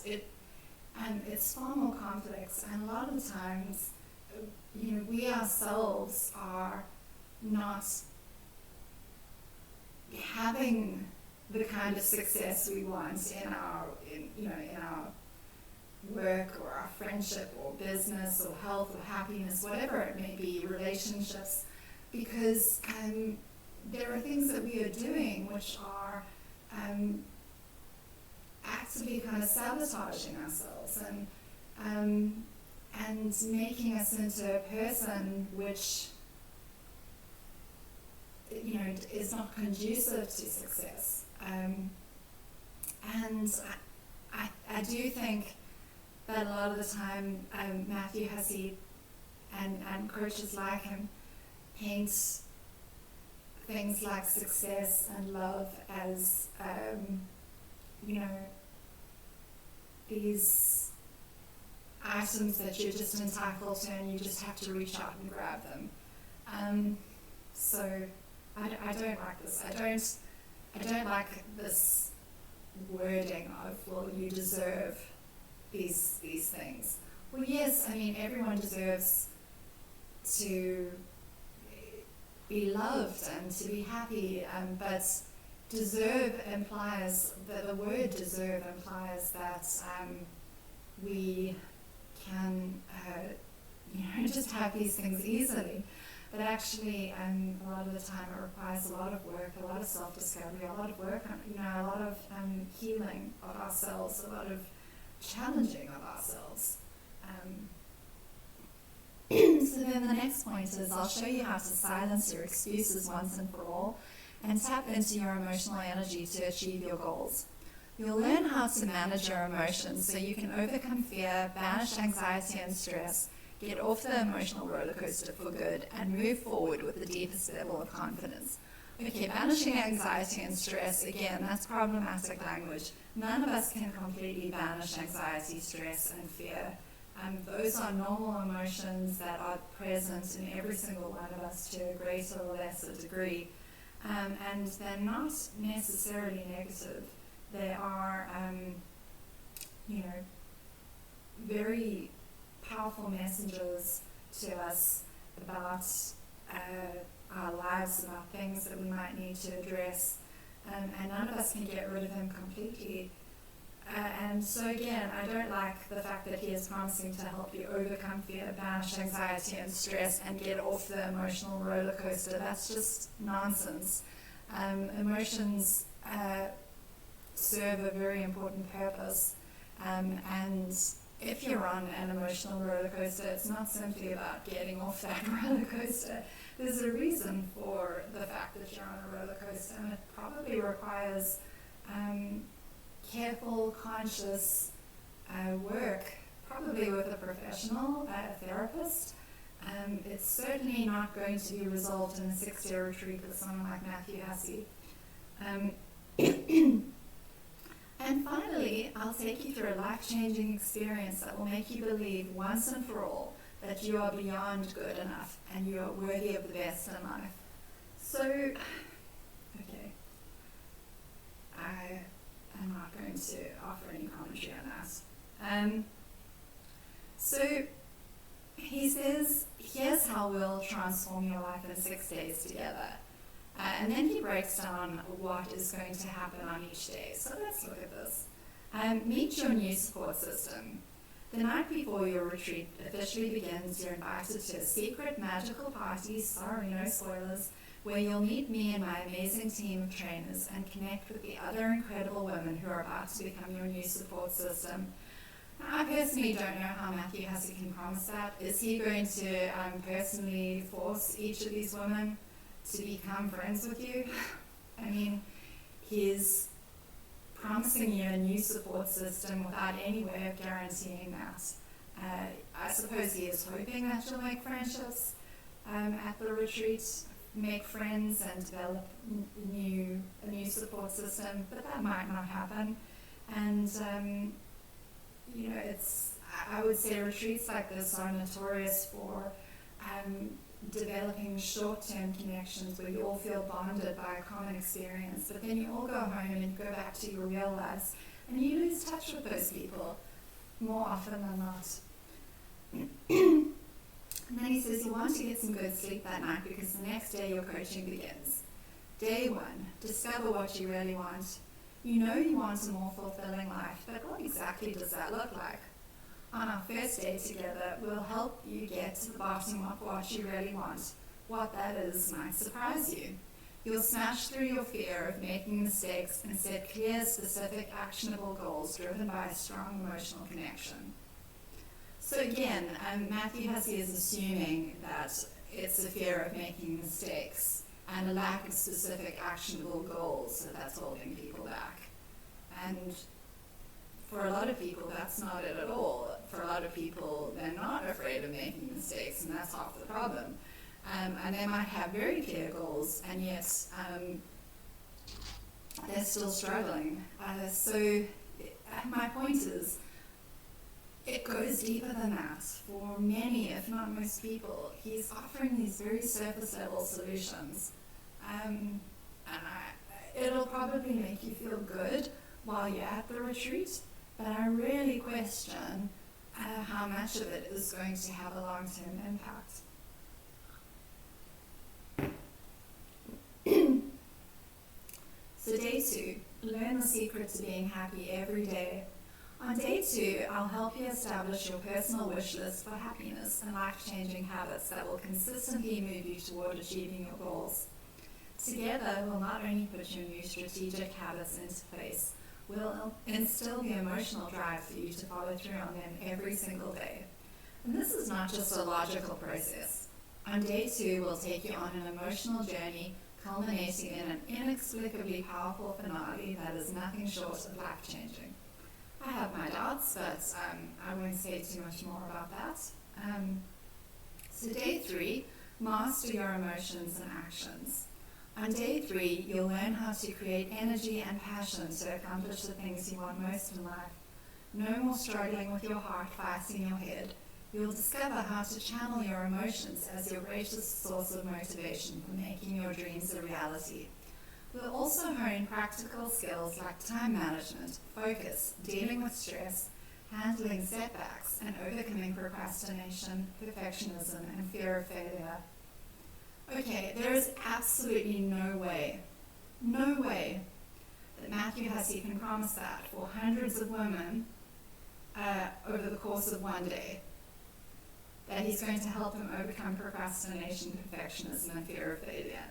It's far more complex, and a lot of the times, we ourselves are not having the kind of success we want in our work or our friendship or business or health or happiness, whatever it may be, relationships, because there are things that we are doing which are actively kind of sabotaging ourselves and making us into a person which is not conducive to success. And I do think that a lot of the time Matthew Hussey and coaches like him paint things like success and love as these items that you're just entitled to and you just have to reach out and grab them. So I don't like this. I don't like this wording of, well, you deserve these things. Well, yes, everyone deserves to be loved and to be happy, but deserve implies that the word deserve implies that we can just have these things easily. But actually, a lot of the time it requires a lot of work, a lot of self-discovery, a lot of work, a lot of healing of ourselves, a lot of challenging of ourselves. So then the next point is, I'll show you how to silence your excuses once and for all and tap into your emotional energy to achieve your goals. You'll learn how to manage your emotions so you can overcome fear, banish anxiety and stress, get off the emotional roller coaster for good, and move forward with the deepest level of confidence. Okay, banishing anxiety and stress, again, that's problematic language. None of us can completely banish anxiety, stress, and fear. Those are normal emotions that are present in every single one of us to a greater or lesser degree. And they're not necessarily negative. They are, very powerful messages to us about our lives, about things that we might need to address, and none of us can get rid of them completely. And so again, I don't like the fact that he is promising to help you overcome fear, banish anxiety and stress, and get off the emotional roller coaster. That's just nonsense. Emotions serve a very important purpose, and if you're on an emotional roller coaster, it's not simply about getting off that roller coaster. there's a reason for the fact that you're on a roller coaster, and it probably requires careful, conscious work, probably with a professional, therapist. It's certainly not going to be resolved in a 6-day retreat with someone like Matthew Hussey. And finally, I'll take you through a life-changing experience that will make you believe once and for all that you are beyond good enough and you are worthy of the best in life. So, okay, I am not going to offer any commentary on that. So, he says, here's how we'll transform your life in 6 days together. And then he breaks down what is going to happen on each day. So let's look at this. Meet your new support system. The night before your retreat officially begins, you're invited to a secret magical party, sorry, no spoilers, where you'll meet me and my amazing team of trainers and connect with the other incredible women who are about to become your new support system. I personally don't know how Matthew Hussey can promise that. Is he going to personally force each of these women to become friends with you? I mean, he's promising you a new support system without any way of guaranteeing that. I suppose he is hoping that you'll make friendships at the retreat, make friends and develop a new support system, but that might not happen. And I would say retreats like this are notorious for developing short-term connections where you all feel bonded by a common experience, but then you all go home and you go back to your real lives and you lose touch with those people more often than not. And then he says you want to get some good sleep that night because the next day your coaching begins. Day 1, discover what you really want. You know you want a more fulfilling life, but what exactly does that look like? On our first day together, we'll help you get to the bottom of what you really want. What that is might surprise you. You'll smash through your fear of making mistakes and set clear, specific, actionable goals driven by a strong emotional connection. So again, Matthew Hussey is assuming that it's a fear of making mistakes and a lack of specific, actionable goals that's holding people back. And for a lot of people, that's not it at all. For a lot of people, they're not afraid of making mistakes, and that's half the problem. And they might have very clear goals, and yet they're still struggling. So my point is, it goes deeper than that. For many, if not most people, he's offering these very surface-level solutions. And it'll probably make you feel good while you're at the retreat, but I really question how much of it is going to have a long-term impact. So day 2, learn the secret to being happy every day. On day 2, I'll help you establish your personal wish list for happiness and life-changing habits that will consistently move you toward achieving your goals. Together, we'll not only put your new strategic habits into place, we'll instill the emotional drive for you to follow through on them every single day. And this is not just a logical process. On day 2, we'll take you on an emotional journey, culminating in an inexplicably powerful finale that is nothing short of life-changing. I have my doubts, but I won't say too much more about that. So day 3, master your emotions and actions. On day 3, you'll learn how to create energy and passion to accomplish the things you want most in life. No more struggling with your heart fighting your head. You'll discover how to channel your emotions as your greatest source of motivation for making your dreams a reality. We'll also hone practical skills like time management, focus, dealing with stress, handling setbacks, and overcoming procrastination, perfectionism, and fear of failure. Okay, there is absolutely no way that Matthew Hussey can promise that for hundreds of women over the course of one day, that he's going to help them overcome procrastination, perfectionism, and fear of failure.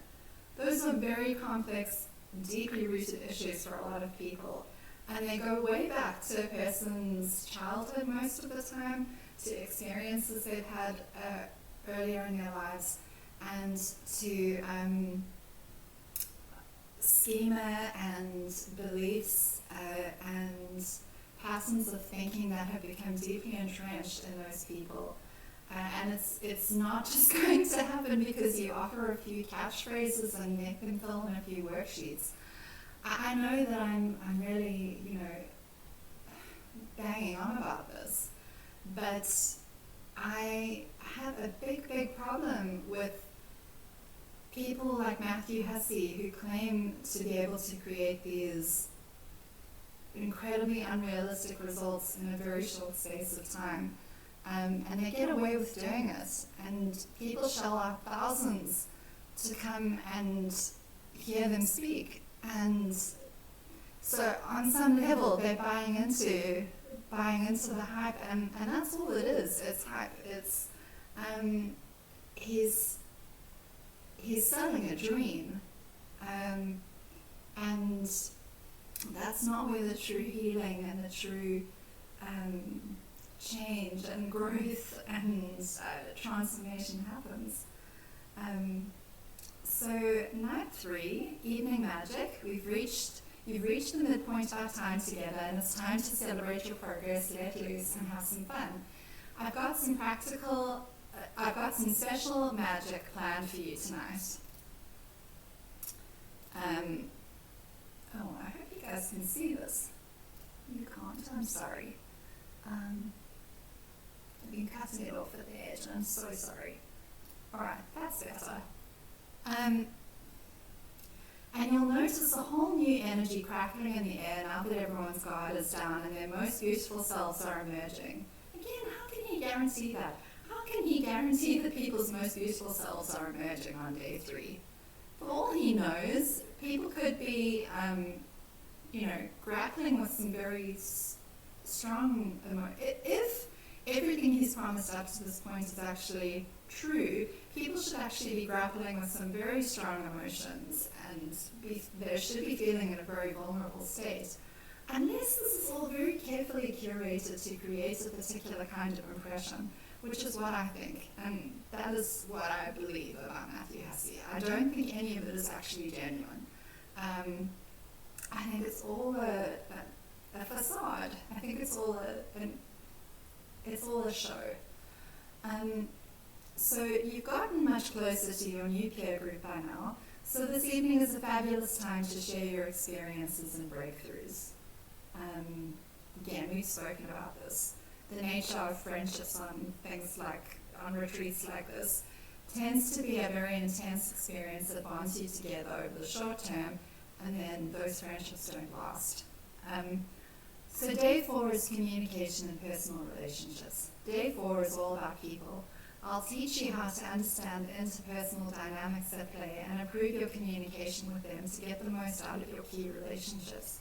Those are very complex, deeply rooted issues for a lot of people, and they go way back to a person's childhood most of the time, to experiences they've had earlier in their lives. and to schema and beliefs and patterns of thinking that have become deeply entrenched in those people. And it's not just going to happen because you offer a few catchphrases and make them fill in a few worksheets. I know that I'm really, banging on about this, but I have a big problem with people like Matthew Hussey who claim to be able to create these incredibly unrealistic results in a very short space of time. And they get away with doing it. And people shell out thousands to come and hear them speak. And so on some level, they're buying into the hype. And that's all it is. It's hype. It's he's selling a dream. And that's not where the true healing and the true change and growth and transformation happens. So night 3, evening magic. You've reached the midpoint of our time together, and it's time to celebrate your progress, let loose, and have some fun. I've got some special magic planned for you tonight. I hope you guys can see this. You can't, I'm sorry. I've been cutting it off at the edge, and I'm so sorry. Alright, that's better. And you'll notice a whole new energy crackling in the air now that everyone's guard is down and their most beautiful selves are emerging. Again, how can he guarantee that? How can he guarantee that people's most beautiful selves are emerging on day 3? For all he knows, people could be, grappling with some very strong emotions. If everything he's promised up to this point is actually true, people should actually be grappling with some very strong emotions, and they should be feeling in a very vulnerable state. Unless this is all very carefully curated to create a particular kind of impression, which is what I think, and that is what I believe about Matthew Hussey. I don't think any of it is actually genuine. I think it's all a facade. I think it's all a show. So you've gotten much closer to your new peer group by now. So this evening is a fabulous time to share your experiences and breakthroughs. Again, we've spoken about this. The nature of friendships on retreats like this tends to be a very intense experience that bonds you together over the short term, and then those friendships don't last. So day 4 is communication and personal relationships. Day 4 is all about people. I'll teach you how to understand the interpersonal dynamics at play and improve your communication with them to get the most out of your key relationships.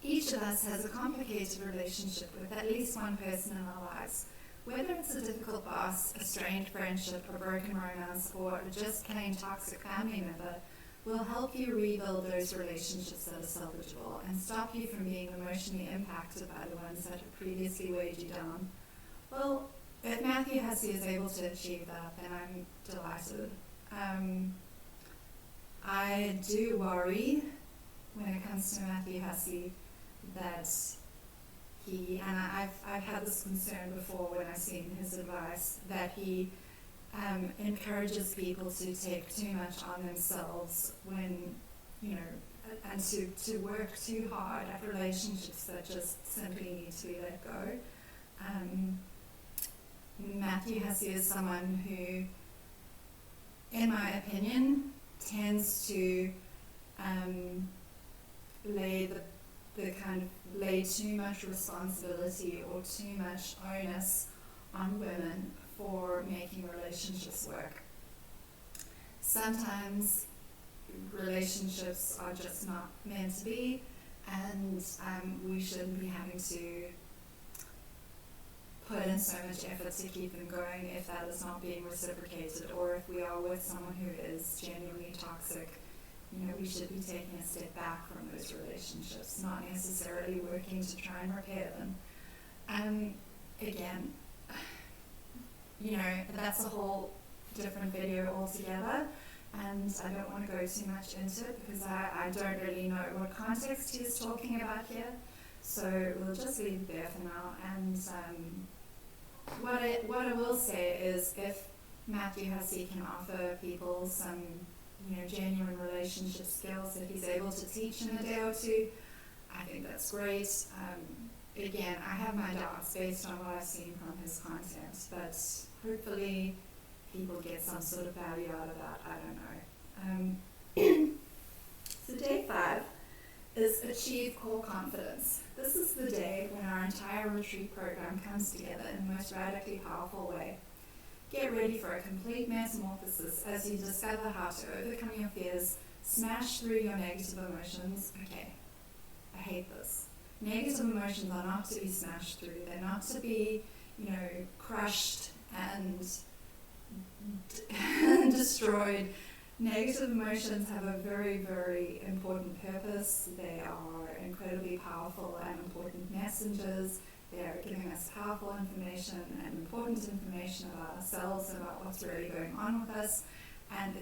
Each of us has a complicated relationship with at least one person in our lives. Whether it's a difficult boss, a strained friendship, a broken romance, or a just plain toxic family member, will help you rebuild those relationships that are salvageable and stop you from being emotionally impacted by the ones that have previously weighed you down. Well, if Matthew Hussey is able to achieve that, then I'm delighted. I do worry when it comes to Matthew Hussey that and I've had this concern before when I've seen his advice, that he encourages people to take too much on themselves when, and to work too hard at relationships that just simply need to be let go. Matthew Hussey is someone who, in my opinion, tends to lay too much responsibility or too much onus on women for making relationships work. Sometimes relationships are just not meant to be, and we shouldn't be having to put in so much effort to keep them going if that is not being reciprocated, or if we are with someone who is genuinely toxic. We should be taking a step back from those relationships, not necessarily working to try and repair them. Again, that's a whole different video altogether, and I don't want to go too much into it because I don't really know what context he's talking about here. So we'll just leave it there for now. And what I will say is, if Matthew Hussey can offer people some, genuine relationship skills that he's able to teach in a day or two, I think that's great. Again, I have my doubts based on what I've seen from his content, but hopefully people get some sort of value out of that. I don't know. So day 5 is Achieve Core Confidence. This is the day when our entire retreat program comes together in the most radically powerful way. Get ready for a complete metamorphosis as you discover how to overcome your fears, smash through your negative emotions. Okay, I hate this. Negative emotions are not to be smashed through. They're not to be, crushed and destroyed. Negative emotions have a very, very important purpose. They are incredibly powerful and important messengers. They are giving us powerful information and important information about ourselves and about what's really going on with us. And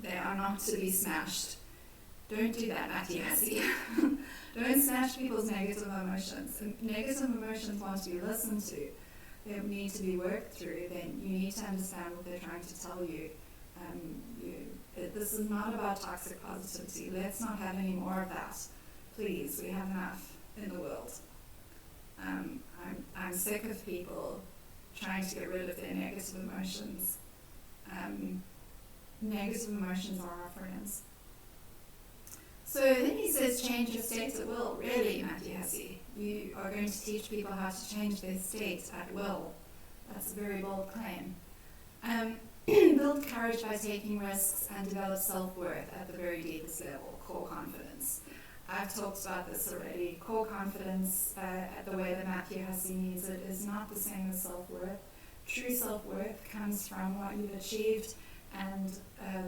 they are not to be smashed. Don't do that, Matthew Hussey. Don't smash people's negative emotions. Negative emotions want to be listened to. They need to be worked through. Then you need to understand what they're trying to tell you. This is not about toxic positivity. Let's not have any more of that. Please, we have enough in the world. I'm sick of people trying to get rid of their negative emotions. Negative emotions are our friends. So then he says, change your state at will. Really, Matthew Hussey, you are going to teach people how to change their state at will. That's a very bold claim. Build courage by taking risks and develop self-worth at the very deepest level, core confidence. I've talked about this already. Core confidence, the way that Matthew Hussey means it, is not the same as self-worth. True self-worth comes from what you've achieved and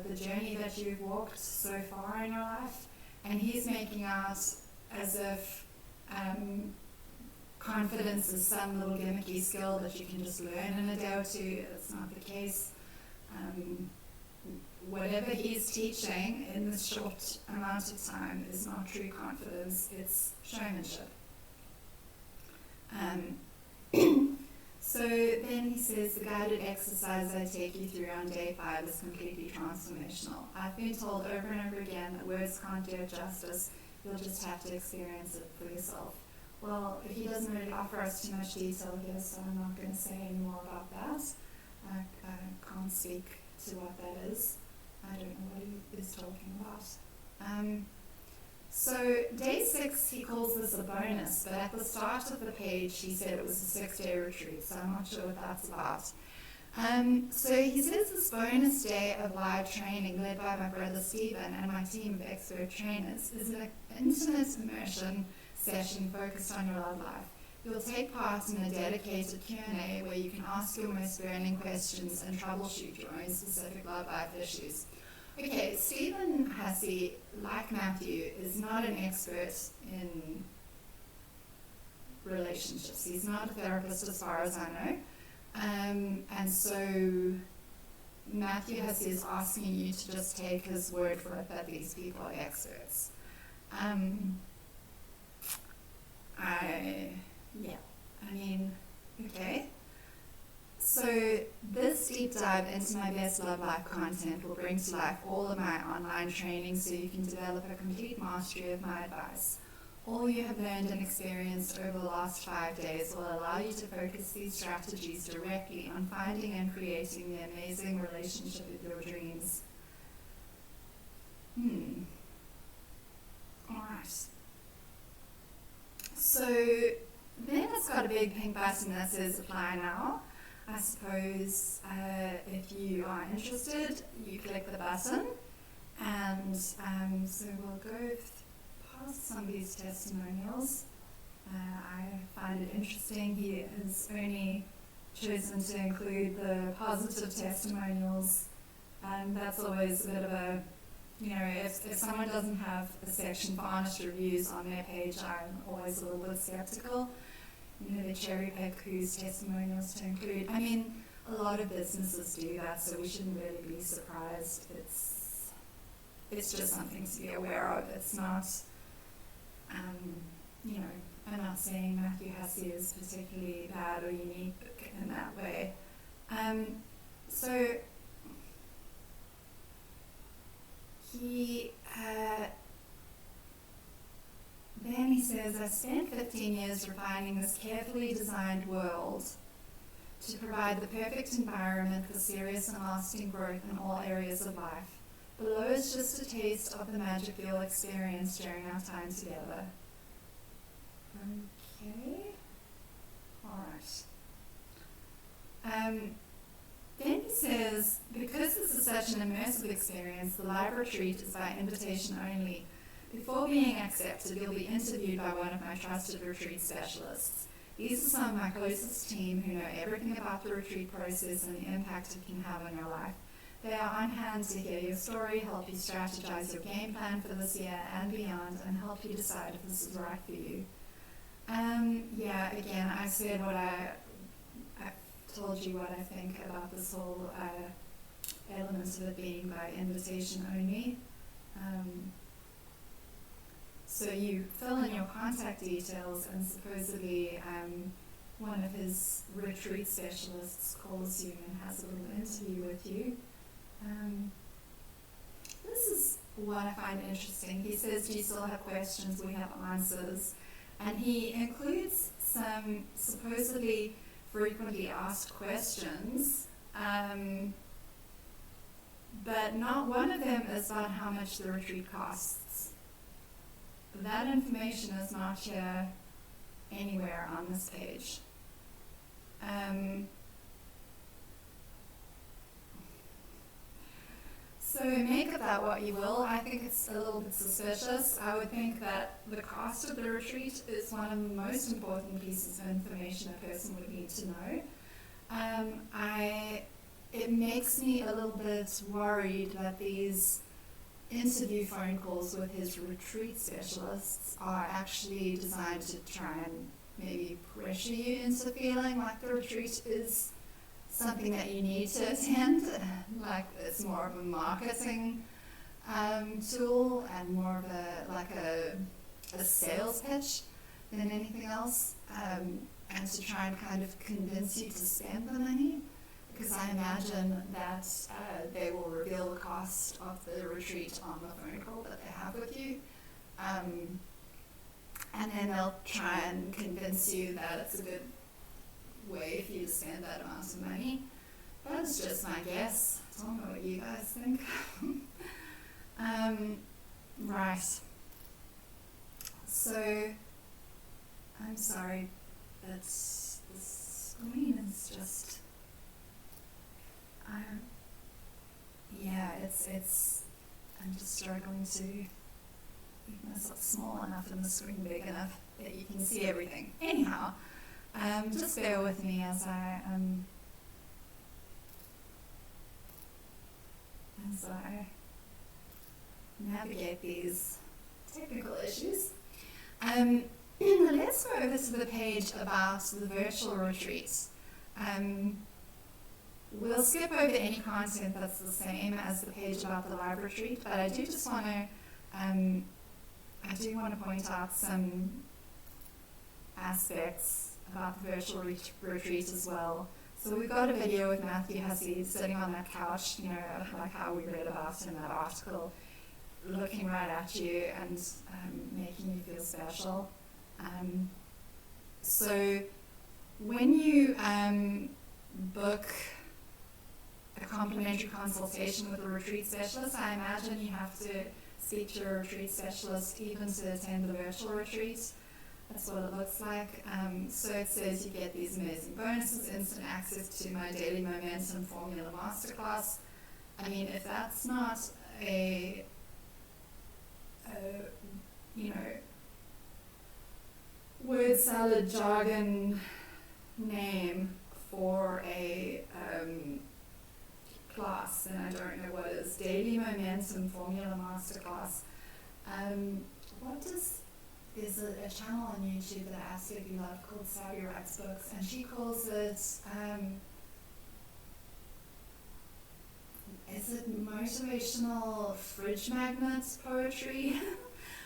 the journey that you've walked so far in your life. And he's making out as if confidence is some little gimmicky skill that you can just learn in a day or two. That's not the case. Whatever he's teaching in this short amount of time is not true confidence, it's showmanship. So then he says, the guided exercise I take you through on day 5 is completely transformational. I've been told over and over again that words can't do it justice. You'll just have to experience it for yourself. Well, he doesn't really offer us too much detail here, so I'm not going to say any more about that. I can't speak to what that is. I don't know what he is talking about. So day 6, he calls this a bonus, but at the start of the page he said it was a 6-day retreat, so I'm not sure what that's about. So he says this bonus day of live training led by my brother Stephen and my team of expert trainers is an intimate immersion session focused on your love life. You'll take part in a dedicated Q&A where you can ask your most burning questions and troubleshoot your own specific love life issues. Okay, Stephen Hussey, like Matthew, is not an expert in relationships. He's not a therapist as far as I know. And so Matthew Hussey is asking you to just take his word for it that these people are experts. Okay. So this deep dive into my best love life content will bring to life all of my online training so you can develop a complete mastery of my advice. All you have learned and experienced over the last 5 days will allow you to focus these strategies directly on finding and creating the amazing relationship of your dreams. Alright. So then it's got a big pink button that says apply now. I suppose if you are interested, you click the button, and so we'll go past some of these testimonials. I find it interesting he has only chosen to include the positive testimonials, and that's always a bit of a, if someone doesn't have a section for honest reviews on their page, I'm always a little bit skeptical. They cherry pick whose testimonials to include. a lot of businesses do that, so we shouldn't really be surprised. It's just something to be aware of. It's not, I'm not saying Matthew Hussey is particularly bad or unique in that way. So then he says, I spent 15 years refining this carefully designed world to provide the perfect environment for serious and lasting growth in all areas of life. Below is just a taste of the magic you'll experience during our time together. Okay. All right. Then he says, because this is such an immersive experience, the live retreat is by invitation only. Before being accepted, you'll be interviewed by one of my trusted retreat specialists. These are some of my closest team who know everything about the retreat process and the impact it can have on your life. They are on hand to hear your story, help you strategize your game plan for this year and beyond, and help you decide if this is right for you. Again, I said I've told you what I think about this whole element of it being by invitation only. So you fill in your contact details, and supposedly one of his retreat specialists calls you and has a little interview with you. This is what I find interesting. He says, do you still have questions? We have answers. And he includes some supposedly frequently asked questions, but not one of them is about how much the retreat costs. That information is not here anywhere on this page. So make of that what you will. I think it's a little bit suspicious. I would think that the cost of the retreat is one of the most important pieces of information a person would need to know. It makes me a little bit worried that these interview phone calls with his retreat specialists are actually designed to try and maybe pressure you into feeling like the retreat is something that you need to attend, like it's more of a marketing tool and more of a sales pitch than anything else, and to try and kind of convince you to spend the money, because I imagine that they will reveal the cost of the retreat on the phone call that they have with you, and then they'll try and convince you that it's a good way for you to spend that amount of money. That's just my guess. I don't know what you guys think. Right. So, I'm sorry, but the screen is just, I'm just struggling to make myself small enough and the screen big enough that you can see everything. Anyhow, just bear with me as I navigate these technical issues. Let's go over to the page about the virtual retreats. We'll skip over any content that's the same as the page about the live retreat, but I do just want to point out some aspects about the virtual retreat as well. So we've got a video with Matthew Hussey sitting on that couch, like how we read about in that article, looking right at you and making you feel special. So when you book a complimentary consultation with a retreat specialist, I imagine you have to speak to a retreat specialist even to attend the virtual retreat. That's what it looks like. So it says you get these amazing bonuses, instant access to my daily momentum formula masterclass. I mean, if that's not a word salad jargon name for a class, then I don't know what is. Daily Momentum Formula Masterclass. There's a channel on YouTube that I absolutely love called Saudi Writes Books, and she calls it is it motivational fridge magnets poetry?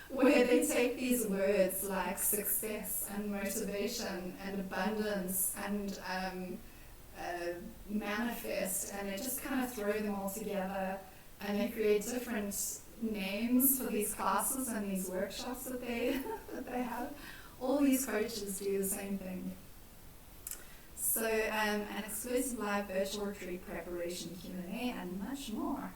Where they take these words like success and motivation and abundance and manifest, and they just kind of throw them all together, and they create different names for these classes and these workshops that they have. All these coaches do the same thing. So an exclusive live virtual retreat preparation Q&A and much more.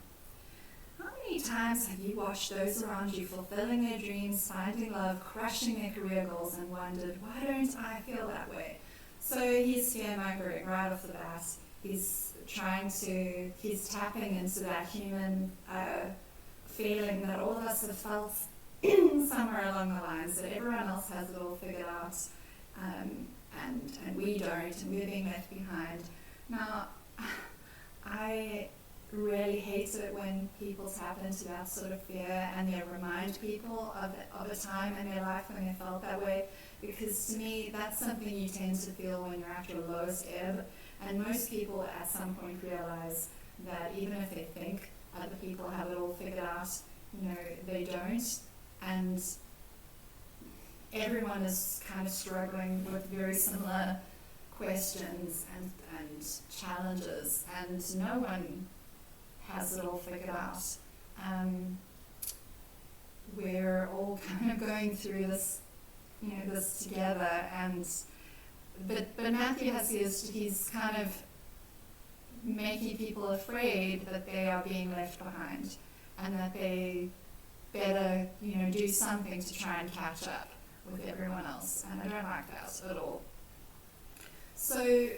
How many times have you watched those around you fulfilling their dreams, finding love, crushing their career goals, and wondered, why don't I feel that way? So he's fear-mongering right off the bat. He's tapping into that human feeling that all of us have felt somewhere along the lines, that everyone else has it all figured out, and we don't, and we're being left behind. Now, I really hate it when people tap into that sort of fear and they remind people of a time in their life when they felt that way, because to me that's something you tend to feel when you're at your lowest ebb, and most people at some point realize that even if they think other people have it all figured out, they don't, and everyone is kind of struggling with very similar questions and challenges, and no one has it all figured out. We're all kind of going through this, this together, but Matthew Hussey he's kind of making people afraid that they are being left behind, and that they better, do something to try and catch up with everyone else, and I don't like that at all. So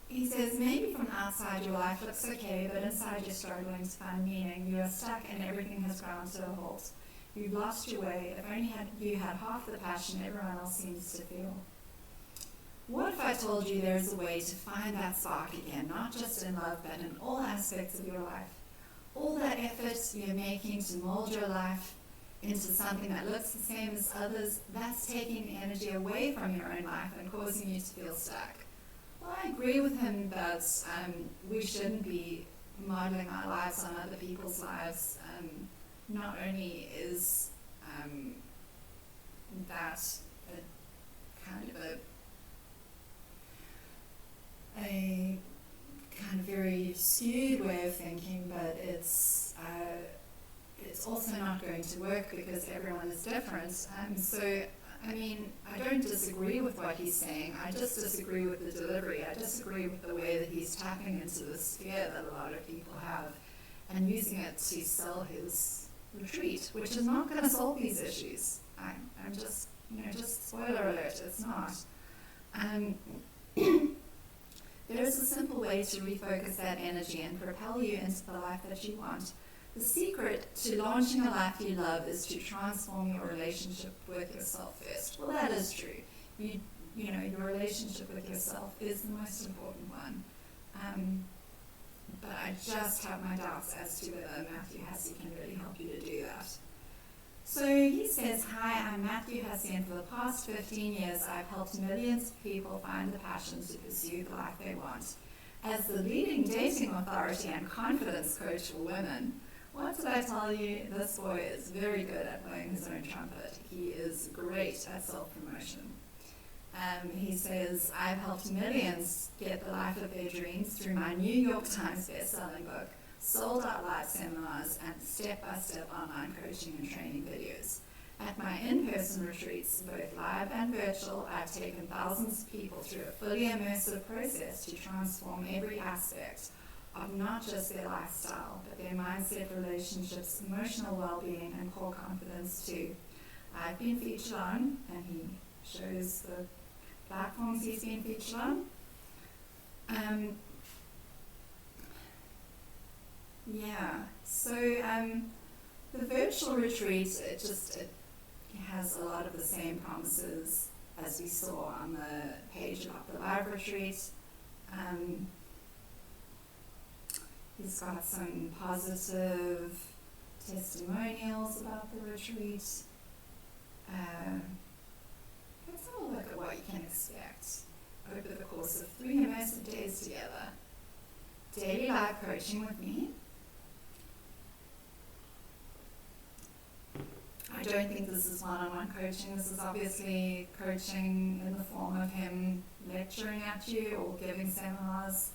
he says, maybe from outside your life looks okay, but inside you're struggling to find meaning. You are stuck and everything has ground to a halt. You've lost your way. If only you had half the passion everyone else seems to feel. What if I told you there's a way to find that spark again, not just in love, but in all aspects of your life? All that effort you're making to mold your life into something that looks the same as others, that's taking the energy away from your own life and causing you to feel stuck. Well, I agree with him that we shouldn't be modeling our lives on other people's lives. Not only is that a kind of very skewed way of thinking, but it's also not going to work because everyone is different. So I don't disagree with what he's saying. I just disagree with the delivery. I disagree with the way that he's tapping into this fear that a lot of people have and using it to sell his retreat, which is not going to solve these issues. I'm just, just spoiler alert, it's not. There is a simple way to refocus that energy and propel you into the life that you want. The secret to launching a life you love is to transform your relationship with yourself first. Well, that is true. Your relationship with yourself is the most important one. But I just have my doubts as to whether Matthew Hussey can really help you to do that. So he says, hi, I'm Matthew Hussey, and for the past 15 years, I've helped millions of people find the passion to pursue the life they want. As the leading dating authority and confidence coach for women, what did I tell you? This boy is very good at playing his own trumpet. He is great at self-promotion. He says, I've helped millions get the life of their dreams through my New York Times best-selling book, sold out live seminars, and step-by-step online coaching and training videos. At my in-person retreats, both live and virtual, I've taken thousands of people through a fully immersive process to transform every aspect of not just their lifestyle, but their mindset, relationships, emotional well-being, and core confidence too. I've been featured on, and he shows the platforms he's been featured on. So the virtual retreat, it has a lot of the same promises as we saw on the page about the live retreat. He's got some positive testimonials about the retreat. Let's have a look at what you can expect over the course of 3 immersive days together. Daily live coaching with me, is one-on-one coaching. This is obviously coaching in the form of him lecturing at you or giving seminars.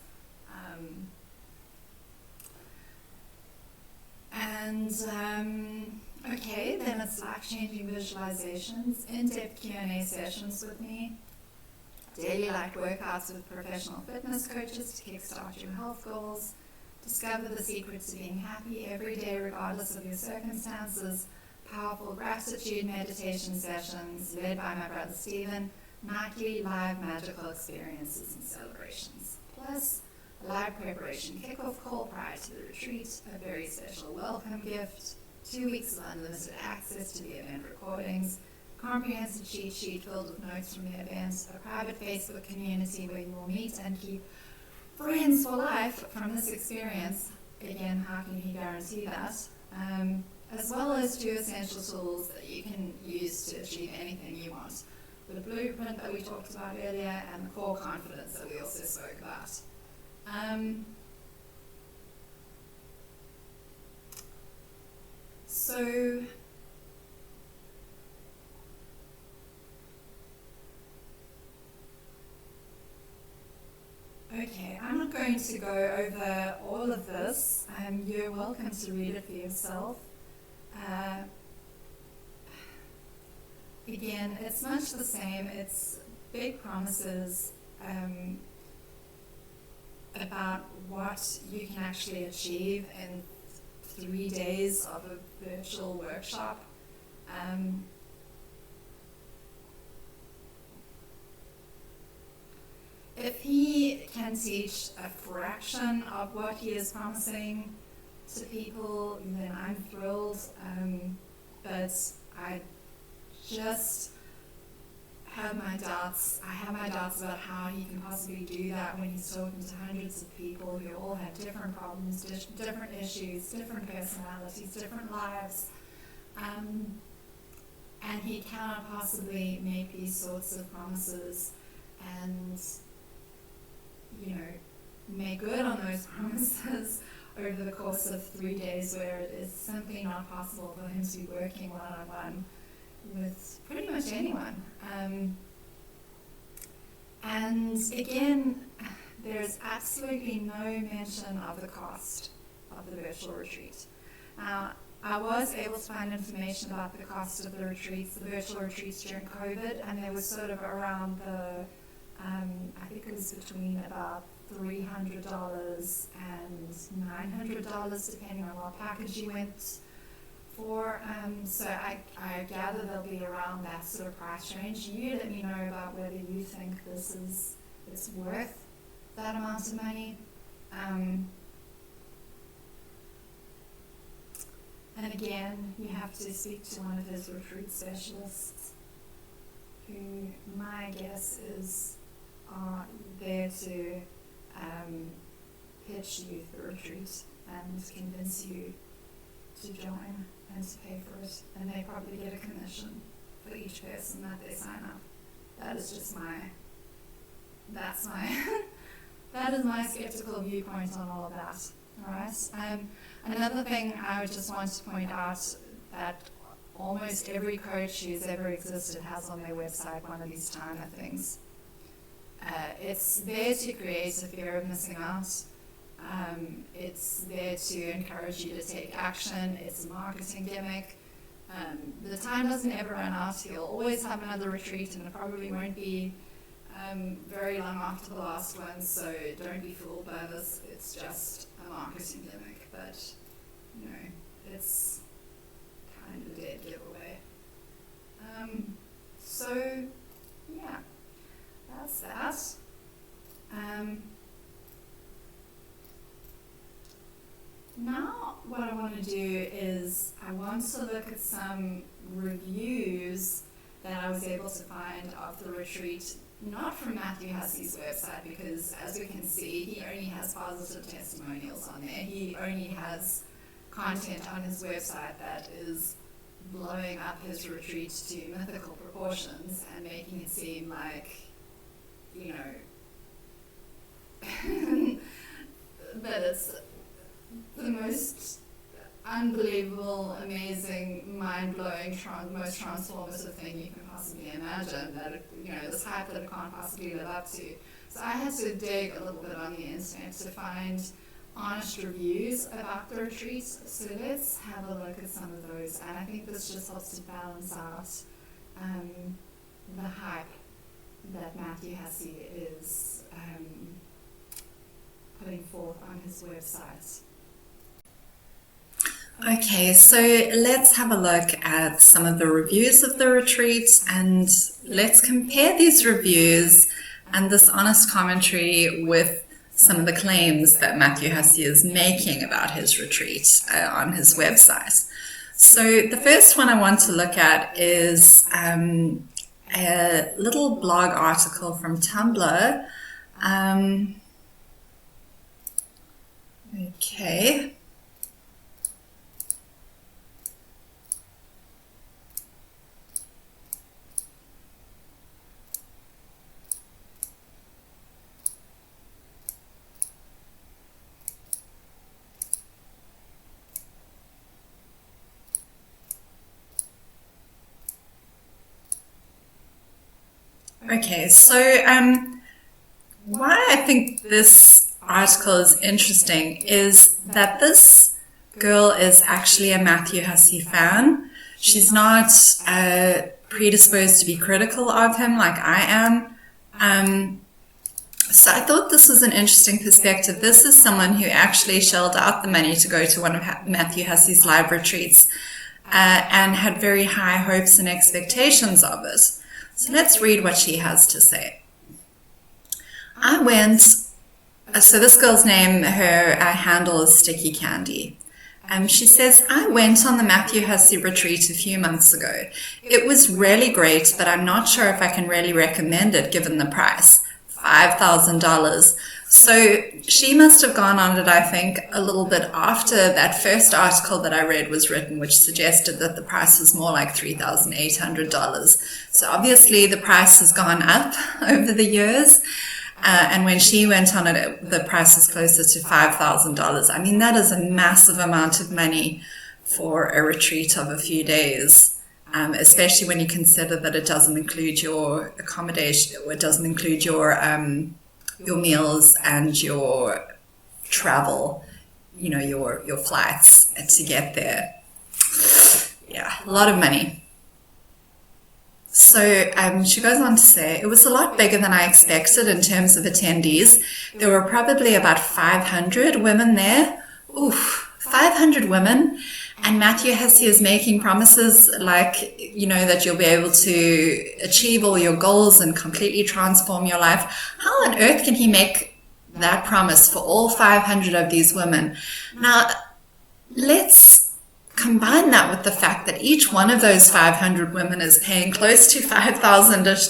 Okay, then it's life-changing visualizations, in-depth Q&A sessions with me, daily light workouts with professional fitness coaches to kickstart your health goals, discover the secret to being happy every day regardless of your circumstances, powerful gratitude meditation sessions led by my brother Stephen, nightly live magical experiences and celebrations, plus a live preparation kickoff call prior to the retreat, a very special welcome gift, 2 weeks of unlimited access to the event recordings, comprehensive cheat sheet filled with notes from the event, a private Facebook community where you will meet and keep friends for life from this experience. Again, how can he guarantee that? As well as 2 essential tools that you can use to achieve anything you want. The blueprint that we talked about earlier and the core confidence that we also spoke about. Okay, I'm not going to go over all of this. You're welcome to read it for yourself. Again, it's much the same. It's big promises about what you can actually achieve in 3 days of a virtual workshop. If he can teach a fraction of what he is promising to people, then I'm thrilled. But I just have my doubts. I have my doubts about how he can possibly do that when he's talking to hundreds of people who all have different problems, different issues, different personalities, different lives. And he cannot possibly make these sorts of promises and, make good on those promises over the course of 3 days, where it is simply not possible for him to be working one-on-one with pretty much anyone. And again, there's absolutely no mention of the cost of the virtual retreat. Now, I was able to find information about the cost of the retreats, the virtual retreats during COVID, and they were sort of around I think it was between about $300 and $900, depending on what package you went for. So I gather they'll be around that sort of price range. You let me know about whether you think it's worth that amount of money. And again, you have to speak to one of his retreat specialists, who my guess is are there to pitch you the retreat and convince you to join and to pay for it. And they probably get a commission for each person that they sign up. That is just that is my skeptical viewpoint on all of that. Alright. Another thing I would just want to point out that almost every coach who's ever existed has on their website one of these timer things. It's there to create a fear of missing out. It's there to encourage you to take action. It's a marketing gimmick. The time doesn't ever run out. You'll always have another retreat, and it probably won't be very long after the last one, so don't be fooled by this. It's just a marketing gimmick, but it's kind of a dead giveaway. So yeah, that's that. Now what I want to do is I want to look at some reviews that I was able to find of the retreat, not from Matthew Hussey's website, because as we can see, he only has positive testimonials on there. He only has content on his website that is blowing up his retreat to mythical proportions and making it seem like, that it's the most unbelievable, amazing, mind-blowing, most transformative thing you can possibly imagine, that this hype that it can't possibly live up to. So I had to dig a little bit on the internet to find honest reviews about the retreat. So let's have a look at some of those, and I think this just helps to balance out the hype that Matthew Hussey is putting forth on his website. Okay, so let's have a look at some of the reviews of the retreat, and let's compare these reviews and this honest commentary with some of the claims that Matthew Hussey is making about his retreat on his website. So the first one I want to look at is a little blog article from Tumblr. Okay. Okay, so why I think this article is interesting is that this girl is actually a Matthew Hussey fan. She's not predisposed to be critical of him like I am. So I thought this was an interesting perspective. This is someone who actually shelled out the money to go to one of Matthew Hussey's live retreats and had very high hopes and expectations of it. So let's read what she has to say. So this girl's name, her handle is Sticky Candy. She says, I went on the Matthew Hussey retreat a few months ago. It was really great, but I'm not sure if I can really recommend it given the price, $5,000. So she must have gone on it, I think, a little bit after that first article that I read was written, which suggested that the price was more like $3,800. So obviously the price has gone up over the years. And when she went on it, the price was closer to $5,000. I mean, that is a massive amount of money for a retreat of a few days, especially when you consider that it doesn't include your accommodation, or it doesn't include your meals and your travel, your flights to get there. Yeah, a lot of money. So she goes on to say, it was a lot bigger than I expected in terms of attendees. There were probably about 500 women there. Oof, 500 women. And Matthew Hussey is making promises like, that you'll be able to achieve all your goals and completely transform your life. How on earth can he make that promise for all 500 of these women? Now, let's combine that with the fact that each one of those 500 women is paying close to $5,000-ish.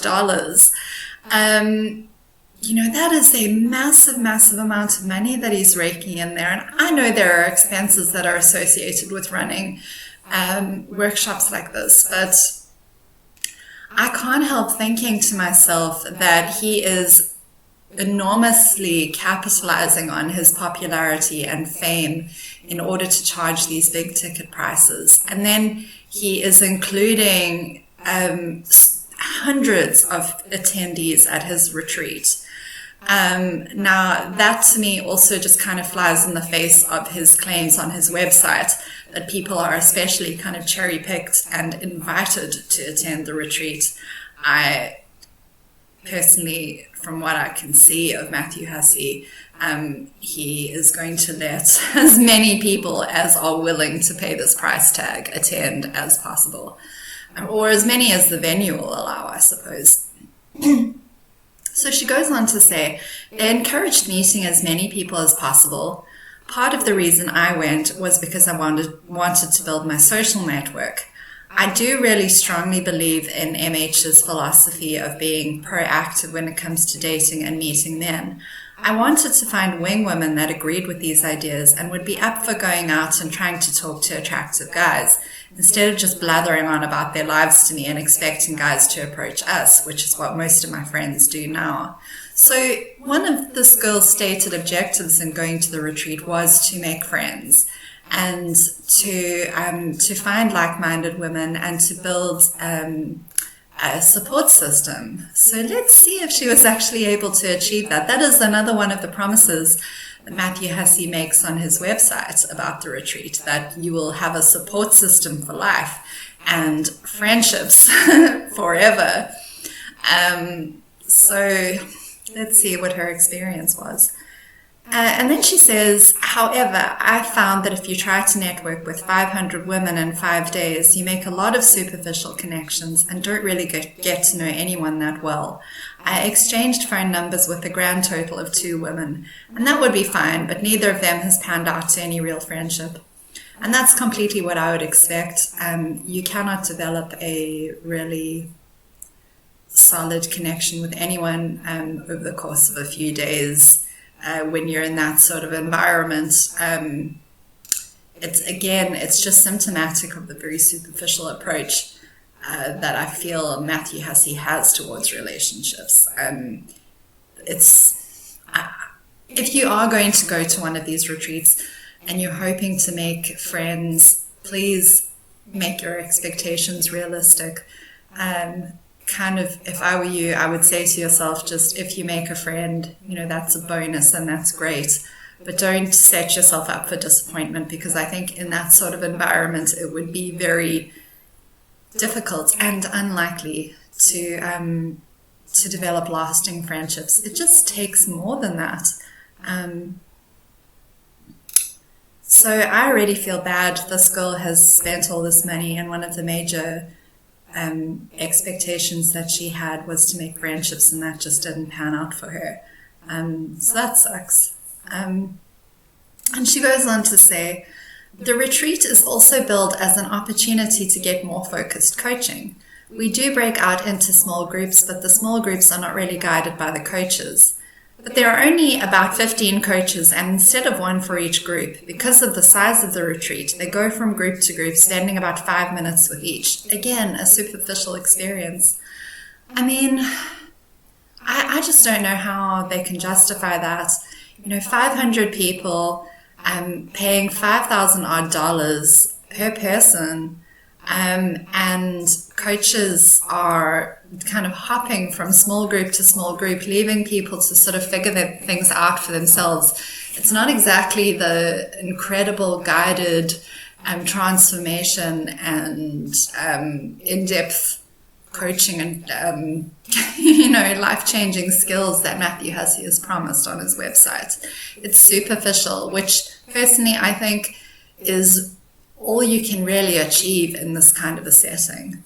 That is a massive, massive amount of money that he's raking in there. And I know there are expenses that are associated with running workshops like this, but I can't help thinking to myself that he is enormously capitalizing on his popularity and fame in order to charge these big ticket prices. And then he is including hundreds of attendees at his retreat. Now, that to me also just kind of flies in the face of his claims on his website that people are especially kind of cherry-picked and invited to attend the retreat. I personally, from what I can see of Matthew Hussey, he is going to let as many people as are willing to pay this price tag attend as possible, or as many as the venue will allow, I suppose. So she goes on to say, they encouraged meeting as many people as possible. Part of the reason I went was because I wanted to build my social network. I do really strongly believe in MH's philosophy of being proactive when it comes to dating and meeting men. I wanted to find wing women that agreed with these ideas and would be up for going out and trying to talk to attractive guys, instead of just blathering on about their lives to me and expecting guys to approach us, which is what most of my friends do now. So one of this girl's stated objectives in going to the retreat was to make friends. and to find like-minded women and to build a support system. So let's see if she was actually able to achieve that. That is another one of the promises that Matthew Hussey makes on his website about the retreat, that you will have a support system for life and friendships forever. So let's see what her experience was. And then she says, however, I found that if you try to network with 500 women in 5 days, you make a lot of superficial connections and don't really get to know anyone that well. I exchanged phone numbers with a grand total of 2 women, and that would be fine, but neither of them has panned out to any real friendship. And that's completely what I would expect. You cannot develop a really solid connection with anyone over the course of a few days. When you're in that sort of environment, it's just symptomatic of the very superficial approach that I feel Matthew Hussey has towards relationships. If you are going to go to one of these retreats and you're hoping to make friends, please make your expectations realistic. Kind of, if I were you, I would say to yourself, just if you make a friend, that's a bonus and that's great. But don't set yourself up for disappointment, because I think in that sort of environment, it would be very difficult and unlikely to develop lasting friendships. It just takes more than that. So I already feel bad. This girl has spent all this money, and one of the major expectations that she had was to make friendships, and that just didn't pan out for her. So that sucks. And she goes on to say, the retreat is also billed as an opportunity to get more focused coaching. We do break out into small groups, but the small groups are not really guided by the coaches. But there are only about 15 coaches, and instead of one for each group, because of the size of the retreat, they go from group to group, spending about 5 minutes with each. Again, a superficial experience. I mean, I just don't know how they can justify that. 500 people paying $5,000 odd per person, and coaches are kind of hopping from small group to small group, leaving people to sort of figure their things out for themselves. It's not exactly the incredible guided transformation and in-depth coaching and life-changing skills that Matthew Hussey has promised on his website. It's superficial, which personally I think is all you can really achieve in this kind of a setting.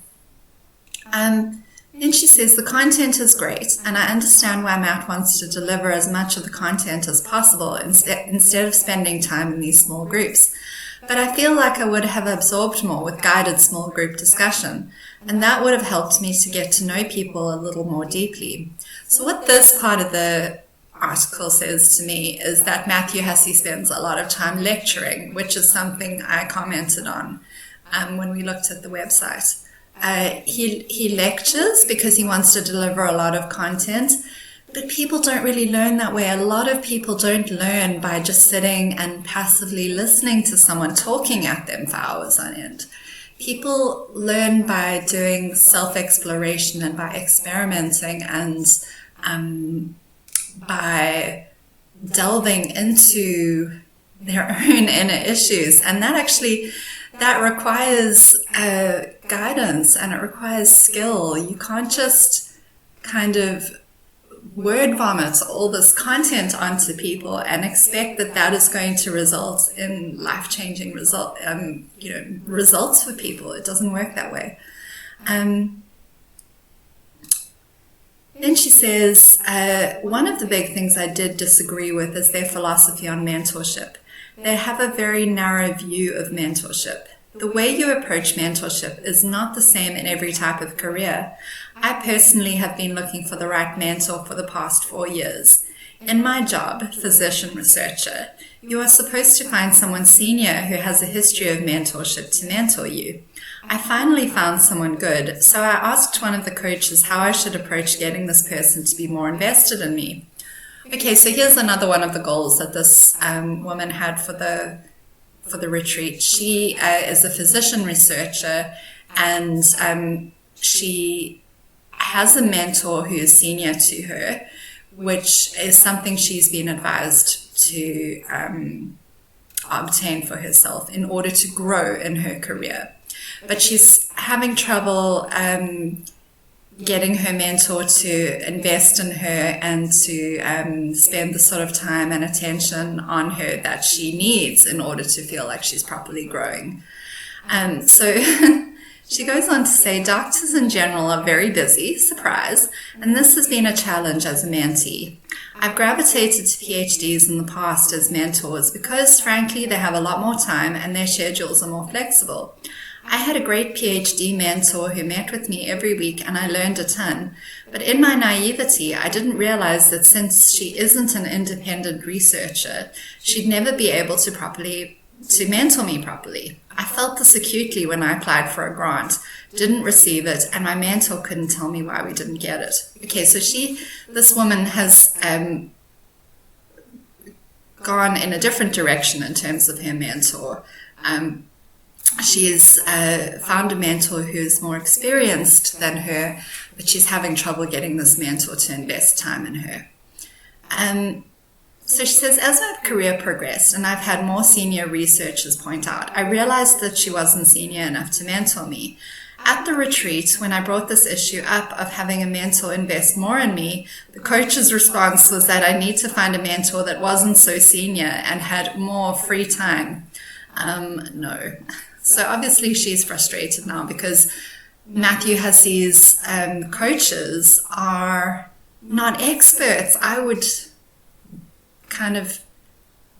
Then she says, the content is great, and I understand why Matt wants to deliver as much of the content as possible instead of spending time in these small groups. But I feel like I would have absorbed more with guided small group discussion, and that would have helped me to get to know people a little more deeply. So what this part of the article says to me is that Matthew Hussey spends a lot of time lecturing, which is something I commented on when we looked at the website. He lectures because he wants to deliver a lot of content, but people don't really learn that way. A lot of people don't learn by just sitting and passively listening to someone talking at them for hours on end. People learn by doing self-exploration and by experimenting and by delving into their own inner issues. And that requires guidance, and it requires skill. You can't just kind of word vomit all this content onto people and expect that is going to result in life-changing results for people. It doesn't work that way. Then she says, one of the big things I did disagree with is their philosophy on mentorship. They have a very narrow view of mentorship. The way you approach mentorship is not the same in every type of career. I personally have been looking for the right mentor for the past 4 years. In my job, physician researcher, you are supposed to find someone senior who has a history of mentorship to mentor you. I finally found someone good, so I asked one of the coaches how I should approach getting this person to be more invested in me. Okay, so here's another one of the goals that this woman had for for the retreat. She is a physician researcher, and she has a mentor who is senior to her, which is something she's been advised to obtain for herself in order to grow in her career. But she's having trouble getting her mentor to invest in her and to spend the sort of time and attention on her that she needs in order to feel like she's properly growing. So she goes on to say, doctors in general are very busy, surprise, and this has been a challenge as a mentee. I've gravitated to PhDs in the past as mentors because, frankly, they have a lot more time and their schedules are more flexible. I had a great PhD mentor who met with me every week and I learned a ton. But in my naivety, I didn't realize that since she isn't an independent researcher, she'd never be able to mentor me properly. I felt this acutely when I applied for a grant, didn't receive it, and my mentor couldn't tell me why we didn't get it. Okay, so this woman has gone in a different direction in terms of her mentor. She's found a mentor who's more experienced than her, but she's having trouble getting this mentor to invest time in her. So she says, as my career progressed and I've had more senior researchers point out, I realized that she wasn't senior enough to mentor me. At the retreat, when I brought this issue up of having a mentor invest more in me, the coach's response was that I need to find a mentor that wasn't so senior and had more free time. No. So obviously she's frustrated now because Matthew Hussey's coaches are not experts. I would kind of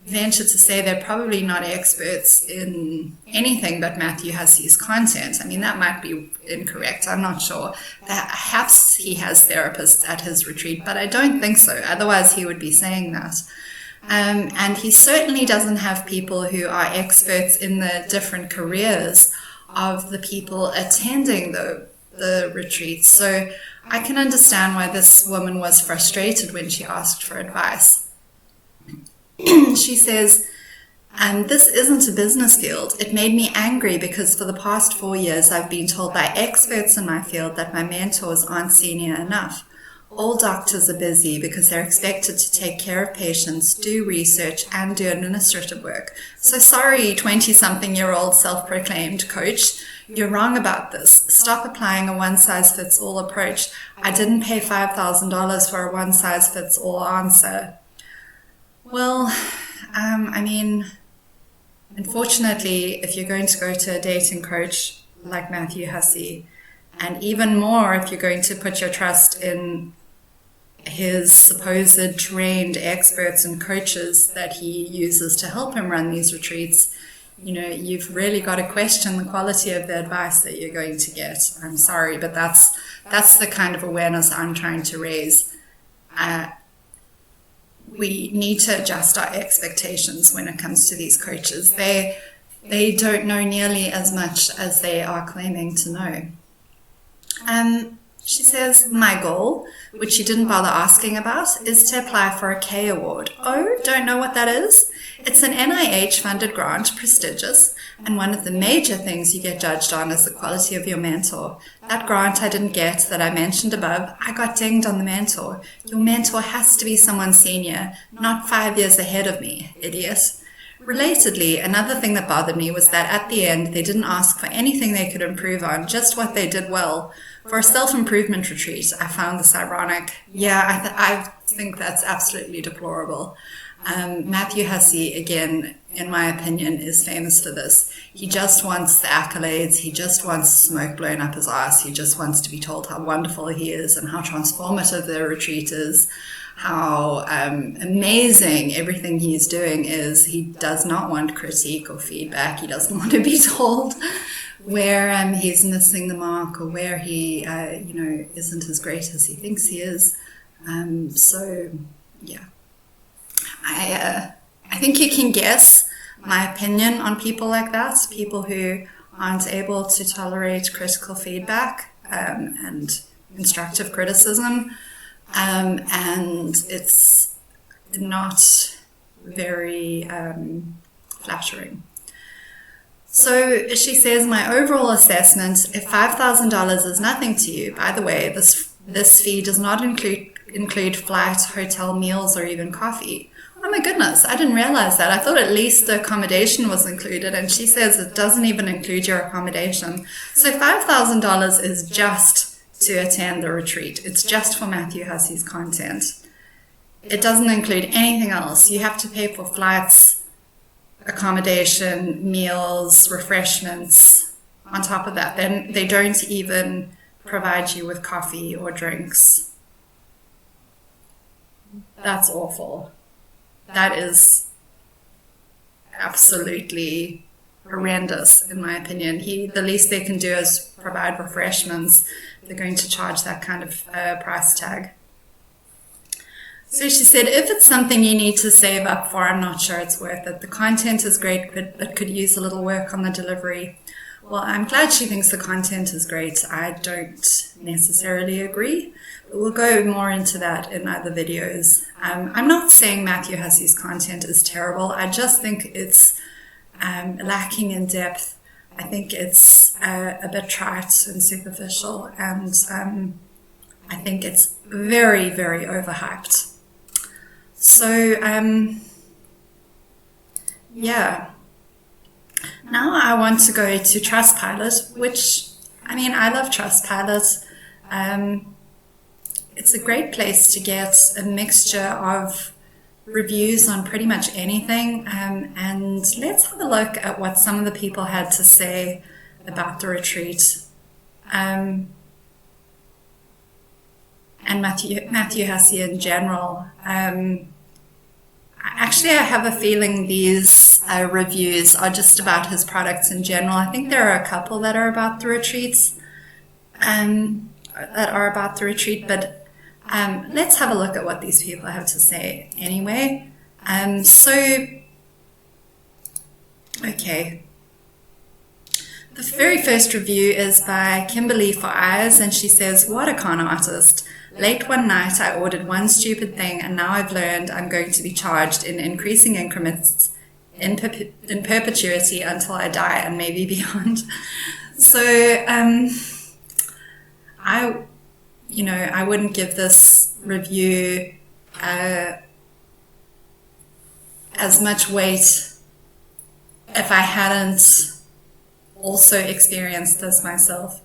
venture to say they're probably not experts in anything but Matthew Hussey's content. I mean, that might be incorrect. I'm not sure. Perhaps he has therapists at his retreat, but I don't think so. Otherwise, he would be saying that. And he certainly doesn't have people who are experts in the different careers of the people attending the retreat. So I can understand why this woman was frustrated when she asked for advice. She says, this isn't a business field. It made me angry because for the past 4 years I've been told by experts in my field that my mentors aren't senior enough. All doctors are busy because they're expected to take care of patients, do research, and do administrative work. So sorry, 20-something-year-old self-proclaimed coach, you're wrong about this. Stop applying a one-size-fits-all approach. I didn't pay $5,000 for a one-size-fits-all answer. Well, I mean, unfortunately, if you're going to go to a dating coach like Matthew Hussey, and even more if you're going to put your trust in his supposed trained experts and coaches that he uses to help him run these retreats, you know, you've really got to question the quality of the advice that you're going to get. I'm sorry, but that's the kind of awareness I'm trying to raise. We need to adjust our expectations when it comes to these coaches. They don't know nearly as much as they are claiming to know. She says, my goal, which she didn't bother asking about, is to apply for a K Award. Oh, don't know what that is? It's an NIH-funded grant, prestigious, and one of the major things you get judged on is the quality of your mentor. That grant I didn't get that I mentioned above, I got dinged on the mentor. Your mentor has to be someone senior, not 5 years ahead of me, idiot. Relatedly, another thing that bothered me was that at the end, they didn't ask for anything they could improve on, just what they did well. For a self-improvement retreat, I found this ironic. Yeah, I think that's absolutely deplorable. Matthew Hussey, again, in my opinion, is famous for this. He just wants the accolades. He just wants smoke blown up his ass. He just wants to be told how wonderful he is and how transformative the retreat is, how amazing everything he's doing is. He does not want critique or feedback. He doesn't want to be told where he's missing the mark or where he, isn't as great as he thinks he is. So, yeah. I think you can guess my opinion on people like that, people who aren't able to tolerate critical feedback and constructive criticism, and it's not very flattering. So she says, my overall assessment, if $5,000 is nothing to you, by the way, this fee does not include flight, hotel, meals, or even coffee. Oh my goodness, I didn't realize that. I thought at least the accommodation was included, and she says it doesn't even include your accommodation. So $5,000 is just to attend the retreat. It's just for Matthew Hussey's content. It doesn't include anything else. You have to pay for flights, accommodation, meals, refreshments. On top of that, then they don't even provide you with coffee or drinks. That's awful. That is absolutely horrendous, in my opinion. The least they can do is provide refreshments. They're going to charge that kind of price tag. So she said, if it's something you need to save up for, I'm not sure it's worth it. The content is great, but it could use a little work on the delivery. Well, I'm glad she thinks the content is great. I don't necessarily agree, but we'll go more into that in other videos. I'm not saying Matthew Hussey's content is terrible. I just think it's lacking in depth. I think it's a bit trite and superficial, and I think it's very, very overhyped. So, yeah. Now I want to go to Trustpilot, which, I mean, I love Trustpilot. It's a great place to get a mixture of reviews on pretty much anything. And let's have a look at what some of the people had to say about the retreat. And Matthew Hussey in general. Actually, I have a feeling these reviews are just about his products in general. I think there are a couple that are about the retreats, but let's have a look at what these people have to say anyway. Okay. The very first review is by Kimberly for Eyes, and she says, what a con artist. Late one night, I ordered one stupid thing, and now I've learned I'm going to be charged in increasing increments in perpetuity until I die and maybe beyond. So, I wouldn't give this review as much weight if I hadn't also experienced this myself.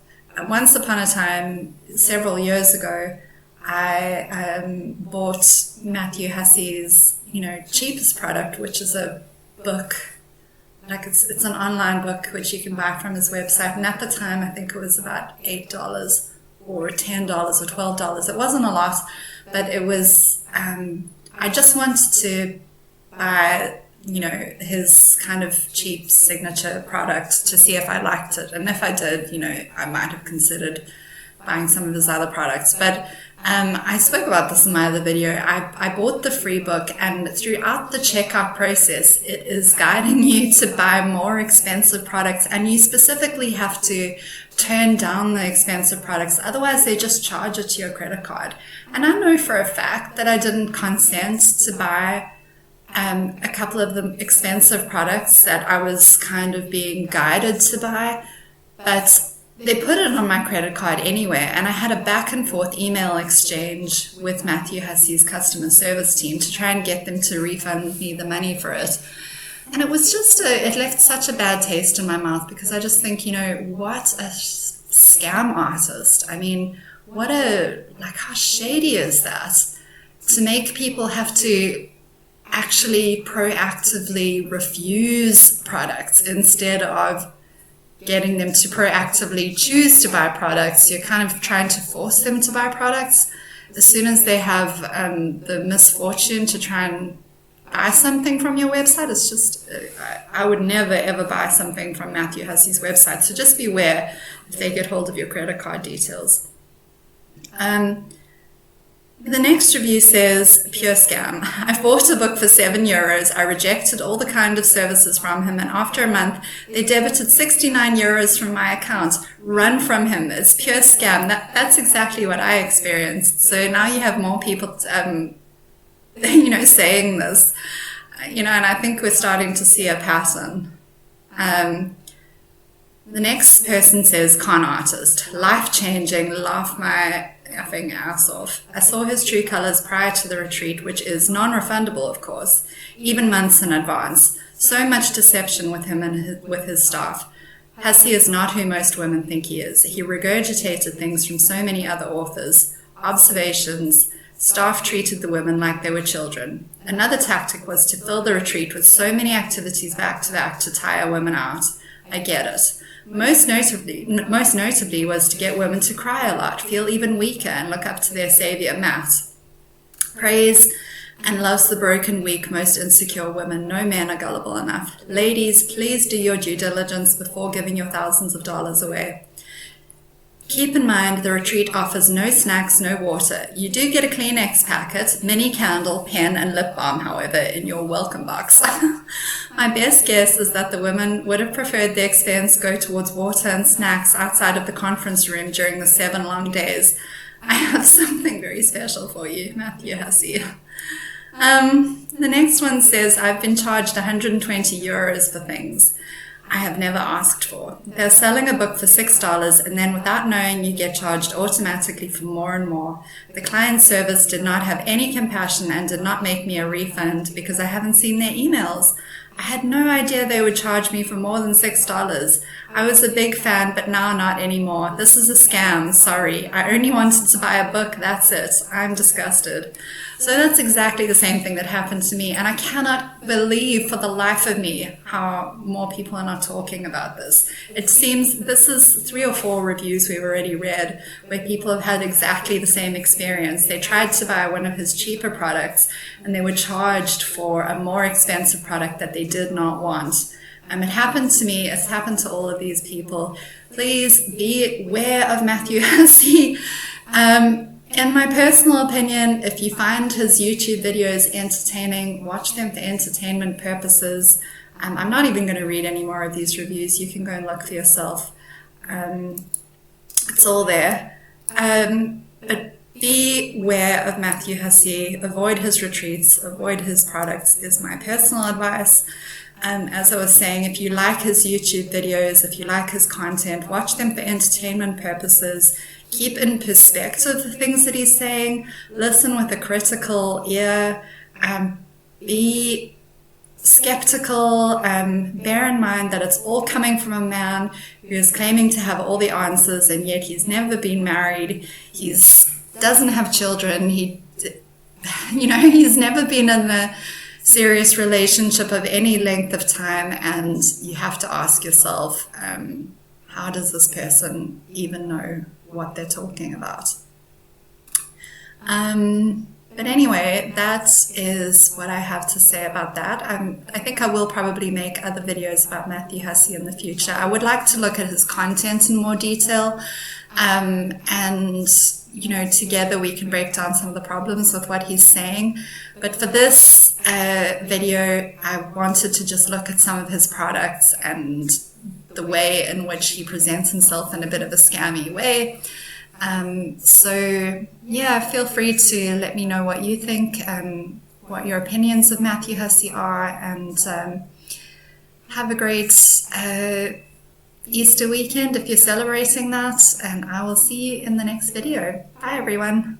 Once upon a time, several years ago, I bought Matthew Hussey's, cheapest product, which is a book. Like it's an online book which you can buy from his website. And at the time, I think it was about $8 or $10 or $12. It wasn't a lot, but it was. I just wanted to buy, his kind of cheap signature product to see if I liked it. And if I did, I might have considered buying some of his other products. But I spoke about this in my other video. I bought the free book, and throughout the checkout process, it is guiding you to buy more expensive products, and you specifically have to turn down the expensive products. Otherwise, they just charge it to your credit card. And I know for a fact that I didn't consent to buy a couple of the expensive products that I was kind of being guided to buy, but they put it on my credit card anyway, and I had a back and forth email exchange with Matthew Hussey's customer service team to try and get them to refund me the money for it. And it was just, it left such a bad taste in my mouth, because I just think, what a scam artist. I mean, how shady is that? To make people have to actually proactively refuse products instead of getting them to proactively choose to buy products. You're kind of trying to force them to buy products. As soon as they have the misfortune to try and buy something from your website, it's just, I would never ever buy something from Matthew Hussey's website. So just beware if they get hold of your credit card details. The next review says, pure scam. I bought a book for €7. I rejected all the kind of services from him, and after a month, they debited €69 from my account. Run from him. It's pure scam. That's exactly what I experienced. So now you have more people, saying this, and I think we're starting to see a pattern. The next person says, con artist, life-changing, laugh my effing ass off. I saw his true colors prior to the retreat, which is non-refundable, of course, even months in advance. So much deception with him and with his staff. Hussey is not who most women think he is. He regurgitated things from so many other authors, observations. Staff treated the women like they were children. Another tactic was to fill the retreat with so many activities back to back to tire women out. I get it. Most notably was to get women to cry a lot, feel even weaker, and look up to their savior, Matt. Praise and loves the broken, weak, most insecure women. No men are gullible enough. Ladies, please do your due diligence before giving your thousands of dollars away. Keep in mind, the retreat offers no snacks, no water. You do get a Kleenex packet, mini candle, pen, and lip balm, however, in your welcome box. My best guess is that the women would have preferred the expense go towards water and snacks outside of the conference room during the 7 long days. I have something very special for you, Matthew Hussey. The next one says, I've been charged 120 euros for things I have never asked for. They're selling a book for $6, and then without knowing, you get charged automatically for more and more. The client service did not have any compassion and did not make me a refund because I haven't seen their emails. I had no idea they would charge me for more than $6. I was a big fan, but now not anymore. This is a scam. Sorry. I only wanted to buy a book. That's it. I'm disgusted. So that's exactly the same thing that happened to me. And I cannot believe for the life of me how more people are not talking about this. It seems this is 3 or 4 reviews we've already read where people have had exactly the same experience. They tried to buy one of his cheaper products and they were charged for a more expensive product that they did not want. It happened to me. It's happened to all of these people. Please be aware of Matthew Hussey. In my personal opinion, if you find his YouTube videos entertaining, watch them for entertainment purposes. I'm not even going to read any more of these reviews. You can go and look for yourself. It's all there. But beware of Matthew Hussey. Avoid his retreats. Avoid his products is my personal advice. As I was saying, if you like his YouTube videos, if you like his content, watch them for entertainment purposes. Keep in perspective the things that he's saying. Listen with a critical ear. Be skeptical. Bear in mind that it's all coming from a man who is claiming to have all the answers, and yet he's never been married. He doesn't have children. He's never been in a serious relationship of any length of time, and you have to ask yourself, how does this person even know what they're talking about? But anyway, that is what I have to say about that. I think I will probably make other videos about Matthew Hussey in the future. I would like to look at his content in more detail, and together we can break down some of the problems with what he's saying. But for this video, I wanted to just look at some of his products and the way in which he presents himself in a bit of a scammy way. Feel free to let me know what you think, what your opinions of Matthew Hussey are, and have a great Easter weekend if you're celebrating that, and I will see you in the next video. Bye everyone.